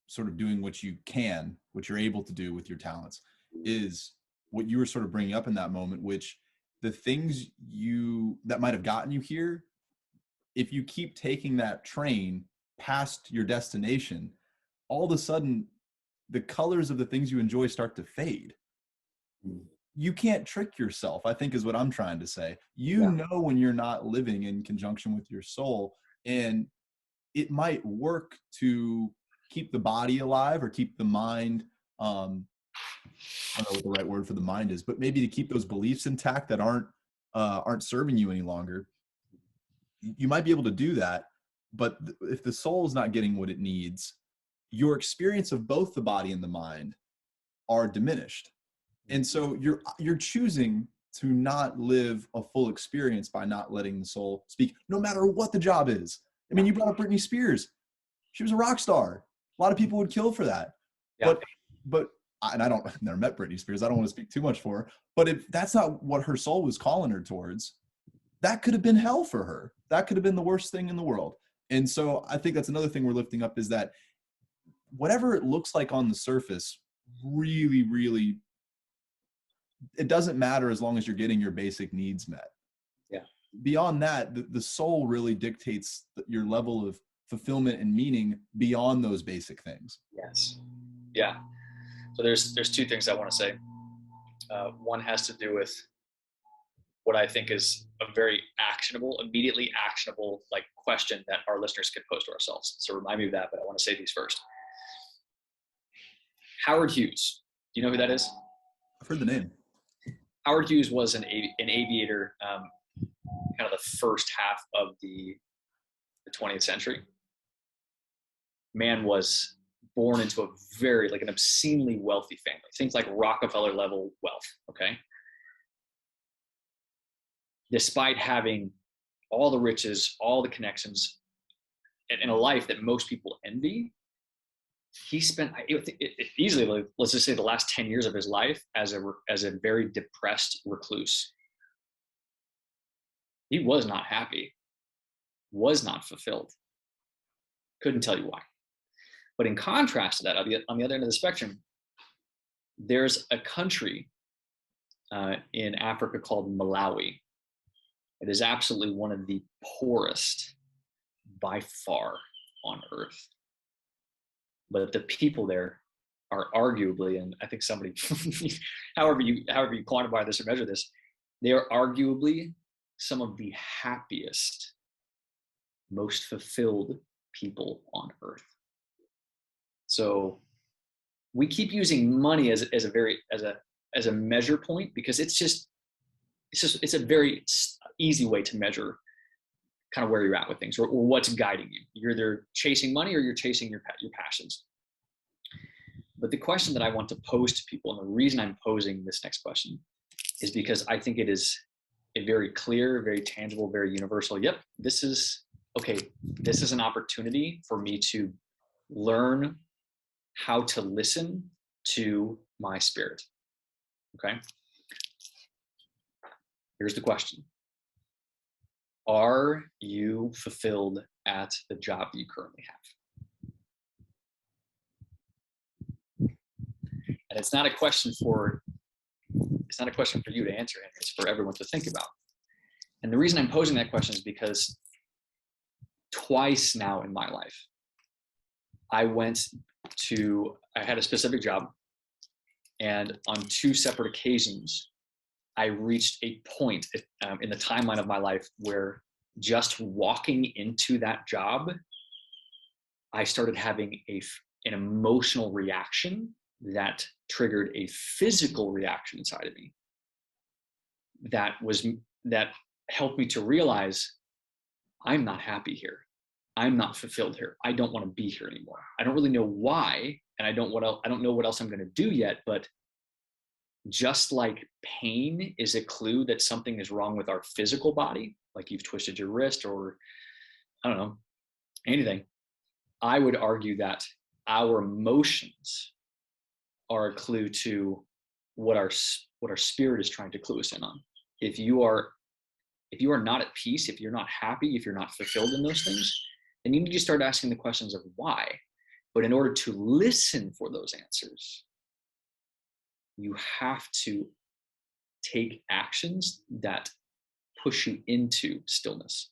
sort of doing what you're able to do with your talents, is what you were sort of bringing up in that moment, which the things that might have gotten you here, if you keep taking that train, past your destination, all of a sudden the colors of the things you enjoy start to fade. You can't trick yourself, I think is what I'm trying to say. You Yeah. know when you're not living in conjunction with your soul, and it might work to keep the body alive or keep the mind, I don't know what the right word for the mind is, but maybe to keep those beliefs intact that aren't serving you any longer. You might be able to do that, but if the soul is not getting what it needs, your experience of both the body and the mind are diminished. And so you're choosing to not live a full experience by not letting the soul speak, no matter what the job is. I mean, you brought up Britney Spears. She was a rock star. A lot of people would kill for that. Yeah. But and I've never met Britney Spears. I don't want to speak too much for her. But if that's not what her soul was calling her towards, that could have been hell for her. That could have been the worst thing in the world. And so I think that's another thing we're lifting up, is that whatever it looks like on the surface, really, really, it doesn't matter as long as you're getting your basic needs met. Yeah. Beyond that, the soul really dictates your level of fulfillment and meaning beyond those basic things. Yes. Yeah. So there's two things I want to say. One has to do with what I think is a very actionable, immediately actionable, like, question that our listeners could pose to ourselves. So remind me of that, but I want to say these first. Howard Hughes. Do you know who that is? I've heard the name. Howard Hughes was an aviator, kind of the first half of the 20th century. Man was born into a very, like, an obscenely wealthy family. Things like Rockefeller level wealth, okay? Despite having all the riches, all the connections, and a life that most people envy, he spent easily, let's just say, the last 10 years of his life as a very depressed recluse. He was not happy, was not fulfilled. Couldn't tell you why. But in contrast to that, on the other end of the spectrum, there's a country in Africa called Malawi. It is absolutely one of the poorest by far on earth. But the people there are arguably, and I think somebody, however you quantify this or measure this, they are arguably some of the happiest, most fulfilled people on earth. So we keep using money as a measure point, because it's a very easy way to measure kind of where you're at with things, or what's guiding you. You're either chasing money or you're chasing your passions. But the question that I want to pose to people, and the reason I'm posing this next question, is because I think it is a very clear, very tangible, very universal. Yep, this is an opportunity for me to learn how to listen to my spirit. Okay? Here's the question. Are you fulfilled at the job that you currently have? And it's not a question for you to answer, Henry. It's for everyone to think about. And the reason I'm posing that question is because twice now in my life, I had a specific job, and on two separate occasions, I reached a point in the timeline of my life where just walking into that job, I started having an emotional reaction that triggered a physical reaction inside of me that helped me to realize I'm not happy here. I'm not fulfilled here. I don't want to be here anymore. I don't really know why, and I don't know what else I'm going to do yet, but just like pain is a clue that something is wrong with our physical body, like you've twisted your wrist or I don't know, anything, I would argue that our emotions are a clue to what our spirit is trying to clue us in on. If you are not at peace, if you're not happy, if you're not fulfilled in those things, then you need to start asking the questions of why. But in order to listen for those answers, you have to take actions that push you into stillness.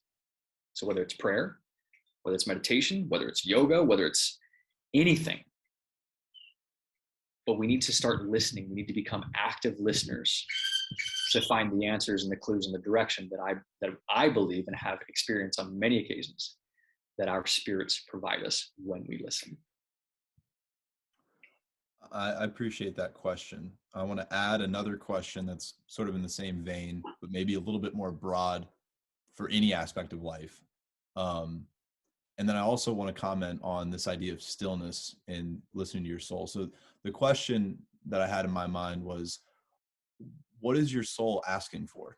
So whether it's prayer, whether it's meditation, whether it's yoga, whether it's anything. But we need to start listening. We need to become active listeners to find the answers and the clues and the direction that I believe and have experienced on many occasions that our spirits provide us when we listen. I appreciate that question. I want to add another question that's sort of in the same vein, but maybe a little bit more broad for any aspect of life. And then I also want to comment on this idea of stillness and listening to your soul. So the question that I had in my mind was, what is your soul asking for?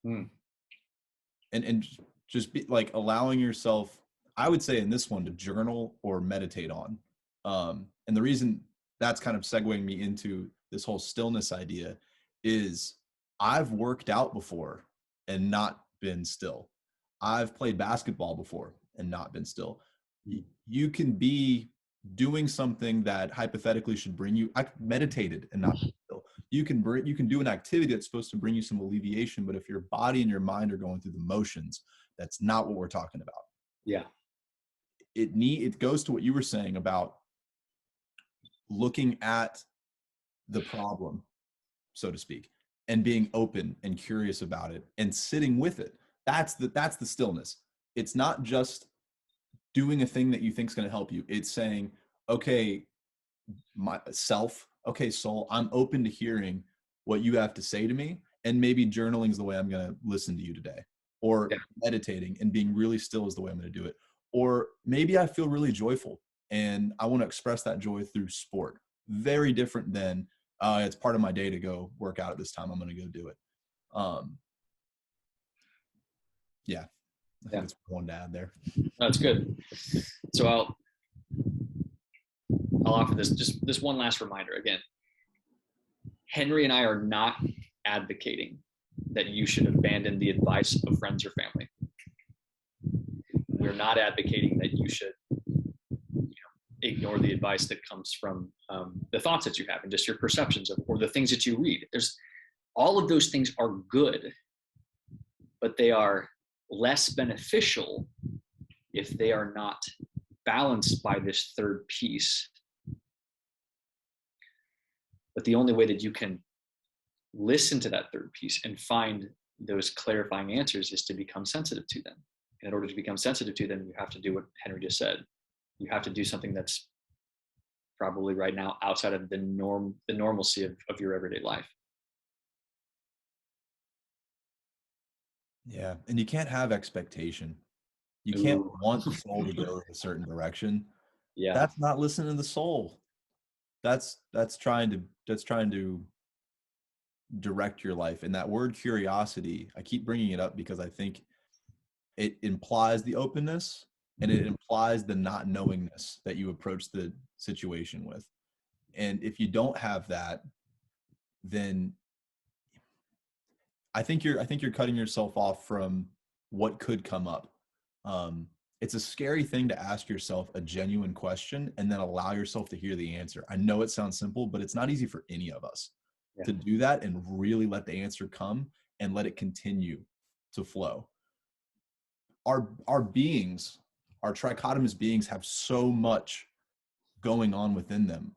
And just be like allowing yourself, I would say in this one, to journal or meditate on. And the reason that's kind of segueing me into this whole stillness idea is I've worked out before and not been still. I've played basketball before and not been still. You can be doing something that hypothetically should bring you, I meditated and not been still. You can do an activity that's supposed to bring you some alleviation, but if your body and your mind are going through the motions, that's not what we're talking about. Yeah. It goes to what you were saying about looking at the problem, so to speak, and being open and curious about it and sitting with it. That's the stillness. It's not just doing a thing that you think is going to help you. It's saying, okay, okay, soul, I'm open to hearing what you have to say to me. And maybe journaling is the way I'm going to listen to you today, or meditating and being really still is the way I'm going to do it. Or maybe I feel really joyful and I want to express that joy through sport. Very different than it's part of my day to go work out at this time. I'm going to go do it. I think it's one to add there. That's good. So I'll offer this one last reminder. Again, Henry and I are not advocating that you should abandon the advice of friends or family. We're not advocating that you should ignore the advice that comes from the thoughts that you have and just your perceptions of, or the things that you read. All of those things are good, but they are less beneficial if they are not balanced by this third piece. But the only way that you can listen to that third piece and find those clarifying answers is to become sensitive to them. In order to become sensitive to them, you have to do what Henry just said. You have to do something that's probably right now outside of the normalcy of your everyday life. Yeah. And you can't have expectation. You can't want the soul to go in a certain direction. Yeah. That's not listening to the soul. That's trying to direct your life. And that word curiosity, I keep bringing it up because I think it implies the openness and it implies the not knowingness that you approach the situation with. And if you don't have that, then I think you're cutting yourself off from what could come up. It's a scary thing to ask yourself a genuine question and then allow yourself to hear the answer. I know it sounds simple, but it's not easy for any of us to do that and really let the answer come and let it continue to flow. Our beings, our trichotomous beings, have so much going on within them.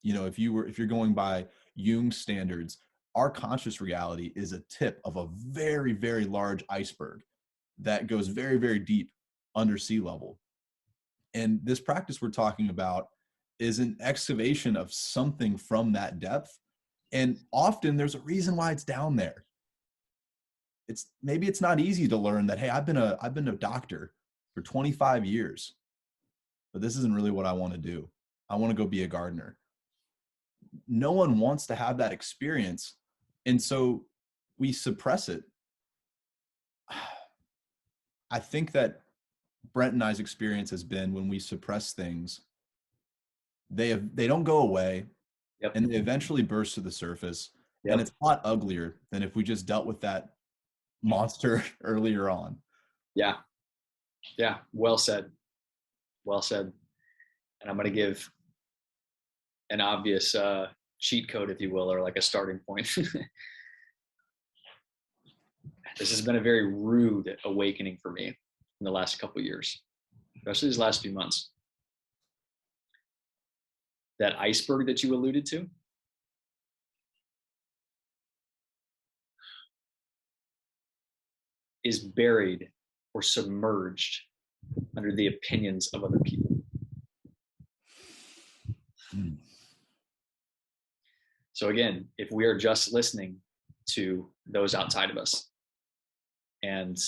If you're going by Jung's standards, our conscious reality is a tip of a very, very large iceberg that goes very, very deep under sea level. And this practice we're talking about is an excavation of something from that depth. And often there's a reason why it's down there. Maybe it's not easy to learn that, hey, I've been a doctor for 25 years, but this isn't really what I want to do. I want to go be a gardener. No one wants to have that experience. And so we suppress it. I think that Brent and I's experience has been when we suppress things, they don't go away. Yep. And they eventually burst to the surface. Yep. And it's a lot uglier than if we just dealt with that monster earlier on. Yeah. Yeah. Well said. Well said. And I'm going to give an obvious cheat code, if you will, or like a starting point. This has been a very rude awakening for me. in the last couple of years, especially these last few months. That iceberg that you alluded to, is buried or submerged under the opinions of other people. So again, if we are just listening to those outside of us and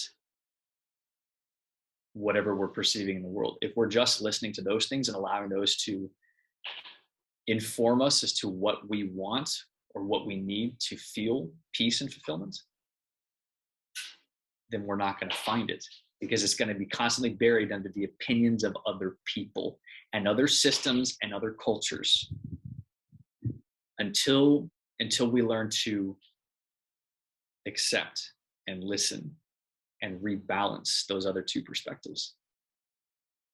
whatever we're perceiving in the world, if we're just listening to those things and allowing those to inform us as to what we want or what we need to feel peace and fulfillment, then we're not going to find it, because it's going to be constantly buried under the opinions of other people and other systems and other cultures until we learn to accept and listen and rebalance those other two perspectives.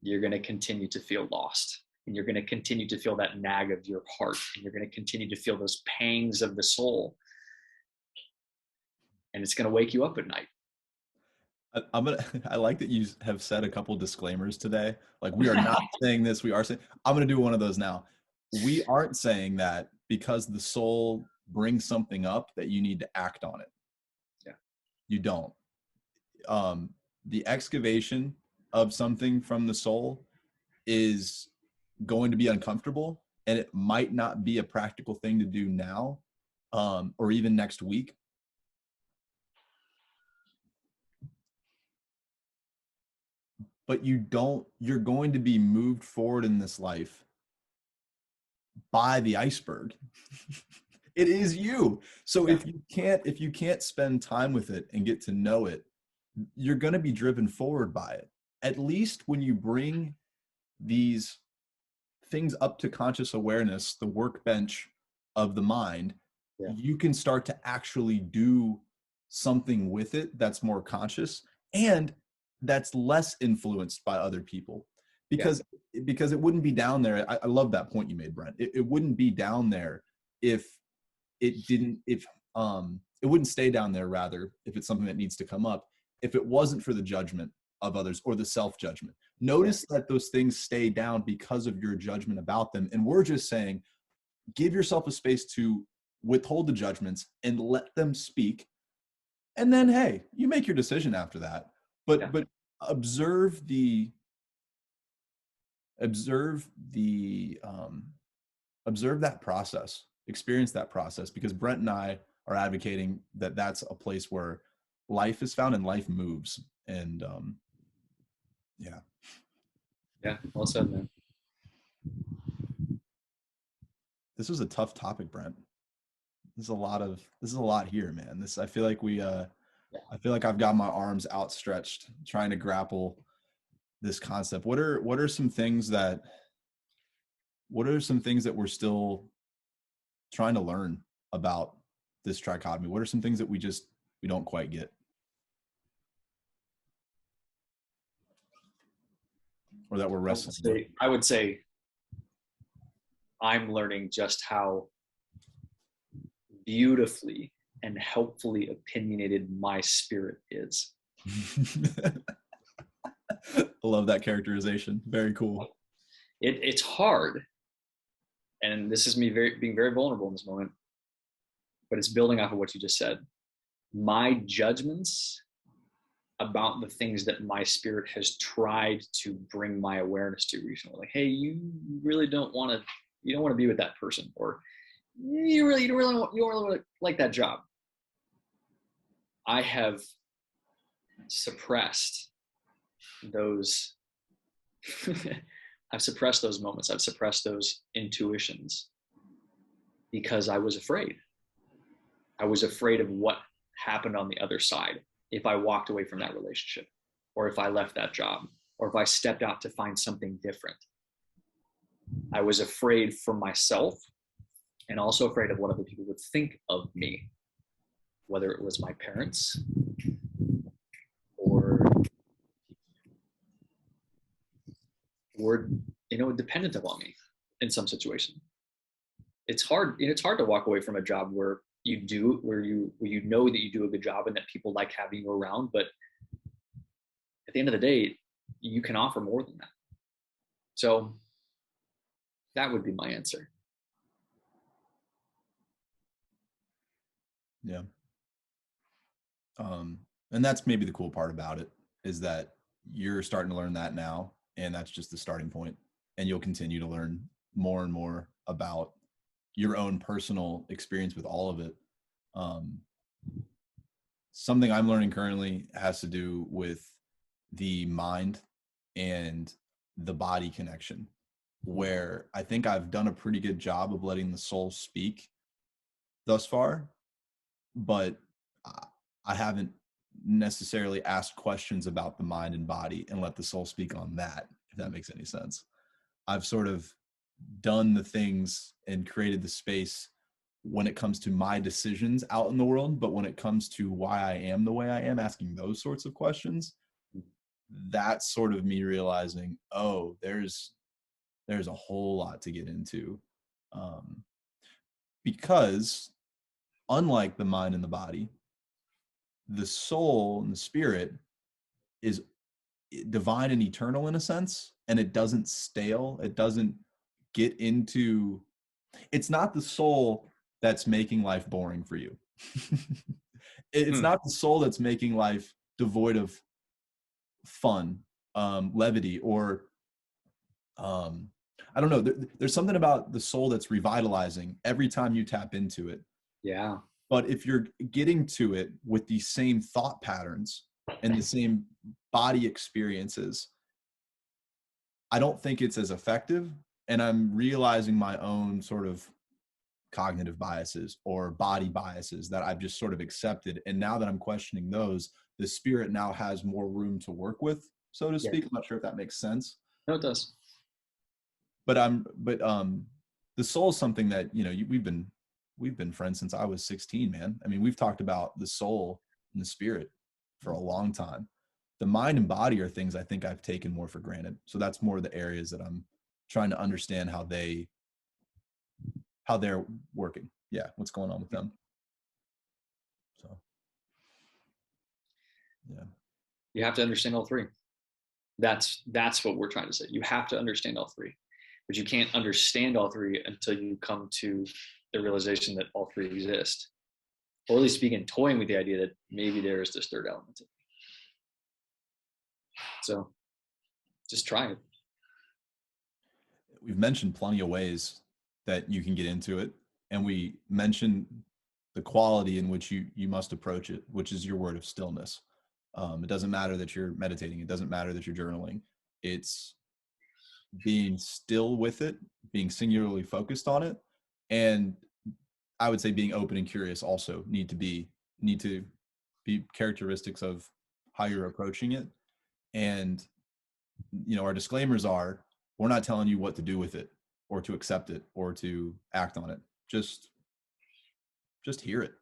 You're going to continue to feel lost, and you're going to continue to feel that nag of your heart, and you're going to continue to feel those pangs of the soul, and it's going to wake you up at night. I like that you have said a couple disclaimers today. Like, we are not saying this, we are saying, I'm going to do one of those now. We aren't saying that because the soul brings something up that you need to act on it. Yeah. You don't. The excavation of something from the soul is going to be uncomfortable, and it might not be a practical thing to do now, or even next week. But you're going to be moved forward in this life by the iceberg. It is you. So if you can't spend time with it and get to know it, you're going to be driven forward by it. At least when you bring these things up to conscious awareness, the workbench of the mind, you can start to actually do something with it that's more conscious and that's less influenced by other people, because it wouldn't be down there. I love that point you made, Brent. It wouldn't be down there if it wouldn't stay down there, rather, if it's something that needs to come up, if it wasn't for the judgment of others or the self-judgment. Notice that those things stay down because of your judgment about them. And we're just saying, give yourself a space to withhold the judgments and let them speak. And then, hey, you make your decision after that. But observe that process, experience that process, because Brent and I are advocating that that's a place where life is found and life moves. And well said, man. This was a tough topic, Brent. This is a lot here, man. I feel like I've got my arms outstretched trying to grapple this concept. What are some things that we're still trying to learn about this trichotomy? What are some things that we don't quite get? Or that we're wrestling with? I would say I'm learning just how beautifully and helpfully opinionated my spirit is. I love that characterization. Very cool. It's hard. And this is me being very vulnerable in this moment, but it's building off of what you just said. My judgments about the things that my spirit has tried to bring my awareness to recently, like, hey, you really don't want to be with that person, or you really want to like that job. I have suppressed those. I've suppressed those moments. I've suppressed those intuitions because I was afraid. I was afraid of what happened on the other side if I walked away from that relationship, or if I left that job, or if I stepped out to find something different. I was afraid for myself, and also afraid of what other people would think of me, whether it was my parents or dependent upon me in some situation. It's hard to walk away from a job where you know that you do a good job and that people like having you around, but at the end of the day, you can offer more than that. So that would be my answer. Yeah. And that's maybe the cool part about it, is that you're starting to learn that now, and that's just the starting point, and you'll continue to learn more and more about your own personal experience with all of it. Something I'm learning currently has to do with the mind and the body connection, where I think I've done a pretty good job of letting the soul speak thus far, but I haven't necessarily asked questions about the mind and body and let the soul speak on that, if that makes any sense. I've sort of done the things and created the space when it comes to my decisions out in the world, but when it comes to why I am the way I am, asking those sorts of questions, that's sort of me realizing, oh, there's a whole lot to get into, because unlike the mind and the body, the soul and the spirit is divine and eternal in a sense, and it doesn't stale. It doesn't get into, it's not the soul that's making life boring for you. It's not the soul that's making life devoid of fun, levity, or I don't know. There's something about the soul that's revitalizing every time you tap into it. Yeah. But if you're getting to it with the same thought patterns and the same body experiences, I don't think it's as effective. And I'm realizing my own sort of cognitive biases or body biases that I've just sort of accepted. And now that I'm questioning those, the spirit now has more room to work with, so to speak. I'm not sure if that makes sense. No, it does. But the soul is something that, you know, we've been friends since I was 16, man. I mean, we've talked about the soul and the spirit for a long time. The mind and body are things I think I've taken more for granted. So that's more the areas that I'm trying to understand how they're working. Yeah, what's going on with them. So, yeah. You have to understand all three. That's what we're trying to say. You have to understand all three, but you can't understand all three until you come to the realization that all three exist, or at least begin toying with the idea that maybe there is this third element. So just try it. We've mentioned plenty of ways that you can get into it, and we mentioned the quality in which you must approach it, which is your word of stillness. It doesn't matter that you're meditating. It doesn't matter that you're journaling. It's being still with it, being singularly focused on it. And I would say being open and curious also need to be characteristics of how you're approaching it. And, you know, our disclaimers are, we're not telling you what to do with it or to accept it or to act on it. Just hear it.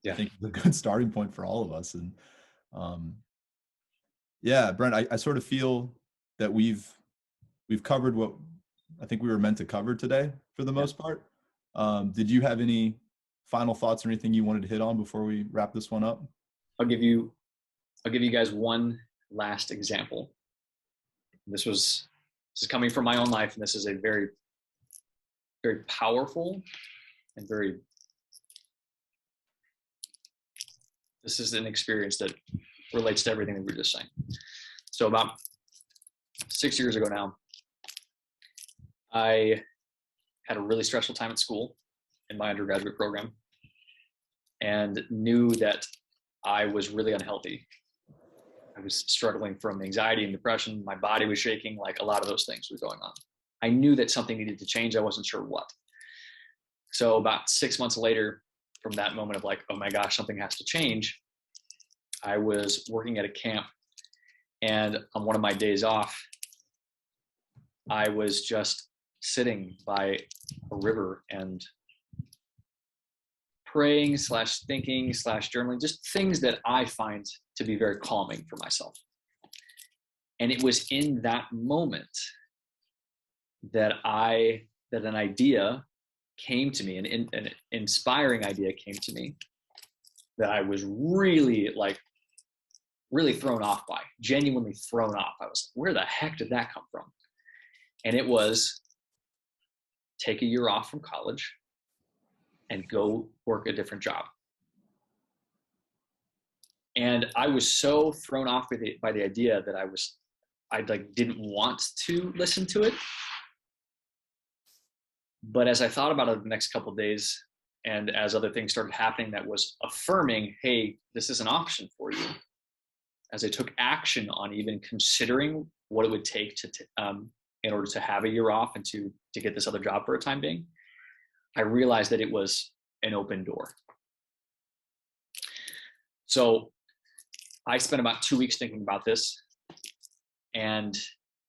Yeah. I think it's a good starting point for all of us. And yeah, Brent, I sort of feel that we've covered what I think we were meant to cover today for the most part. Did you have any final thoughts or anything you wanted to hit on before we wrap this one up? I'll give you guys one last example. This is coming from my own life, and this is a very, very powerful and this is an experience that relates to everything that we were just saying. So about 6 years ago now, I had a really stressful time at school in my undergraduate program, and knew that I was really unhealthy. I was struggling from anxiety and depression. My body was shaking, like a lot of those things were going on. I knew that something needed to change. I wasn't sure what. So about 6 months later, from that moment of like, oh my gosh, something has to change, I was working at a camp, and on one of my days off, I was just sitting by a river and praying / thinking / journaling, just things that I find to be very calming for myself. And it was in that moment that an idea came to me, an inspiring idea came to me, that I was really like really thrown off by, genuinely thrown off. I was like, where the heck did that come from? And it was take a year off from college and go work a different job. And I was so thrown off by the idea that I like didn't want to listen to it. But as I thought about it the next couple of days, and as other things started happening that was affirming, hey, this is an option for you. As I took action on even considering what it would take to in order to have a year off and to get this other job for a time being, I realized that it was an open door. So I spent about 2 weeks thinking about this and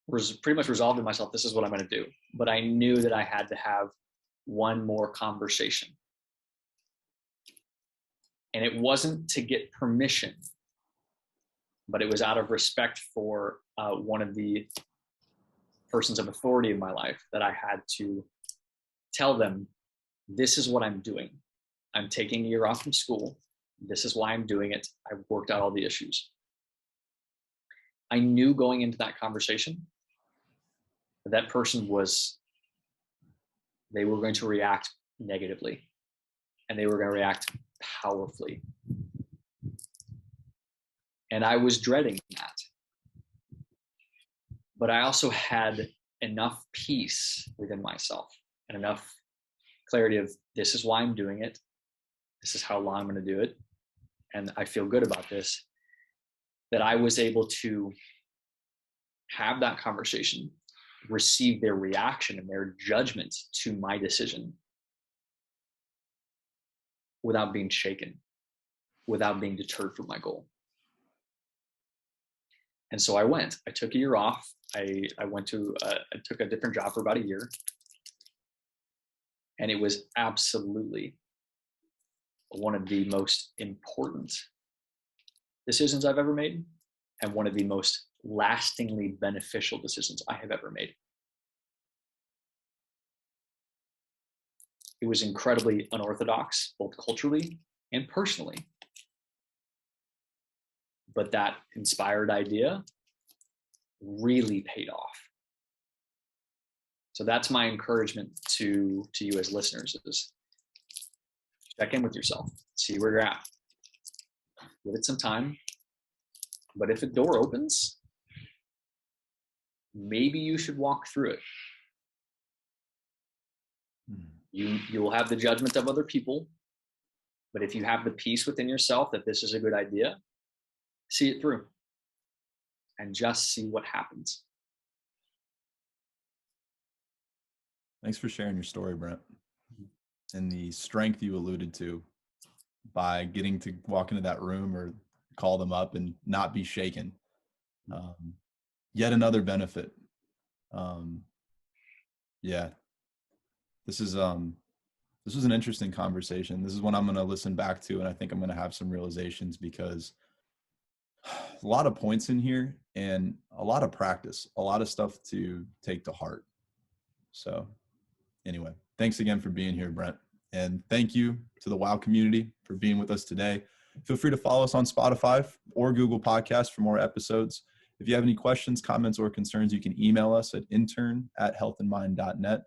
was pretty much resolved in myself, this is what I'm going to do. But I knew that I had to have one more conversation. And it wasn't to get permission, but it was out of respect for one of the persons of authority in my life that I had to tell them, this is what I'm doing. I'm taking a year off from school. This is why I'm doing it. I've worked out all the issues. I knew going into that conversation that person they were going to react negatively, and they were going to react powerfully. And I was dreading that. But I also had enough peace within myself and enough clarity of, this is why I'm doing it. This is how long I'm going to do it. And I feel good about this, that I was able to have that conversation, receive their reaction and their judgment to my decision without being shaken, without being deterred from my goal. And so I took a year off. I took a different job for about a year. And it was absolutely one of the most important decisions I've ever made, and one of the most lastingly beneficial decisions I have ever made. It was incredibly unorthodox, both culturally and personally. But that inspired idea really paid off. So that's my encouragement to you as listeners, is check in with yourself, see where you're at. Give it some time. But if a door opens, maybe you should walk through it. You will have the judgment of other people, but if you have the peace within yourself that this is a good idea, see it through and just see what happens. Thanks for sharing your story, Brent, and the strength you alluded to by getting to walk into that room or call them up and not be shaken. Yet another benefit. Yeah, this was an interesting conversation. This is one I'm going to listen back to, and I think I'm going to have some realizations, because a lot of points in here and a lot of practice, a lot of stuff to take to heart. So anyway, thanks again for being here, Brent. And thank you to the WOW community for being with us today. Feel free to follow us on Spotify or Google Podcasts for more episodes. If you have any questions, comments, or concerns, you can email us at intern@healthandmind.net.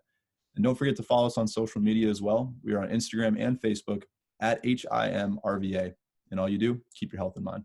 And don't forget to follow us on social media as well. We are on Instagram and Facebook at HIMRVA. And all you do, keep your health in mind.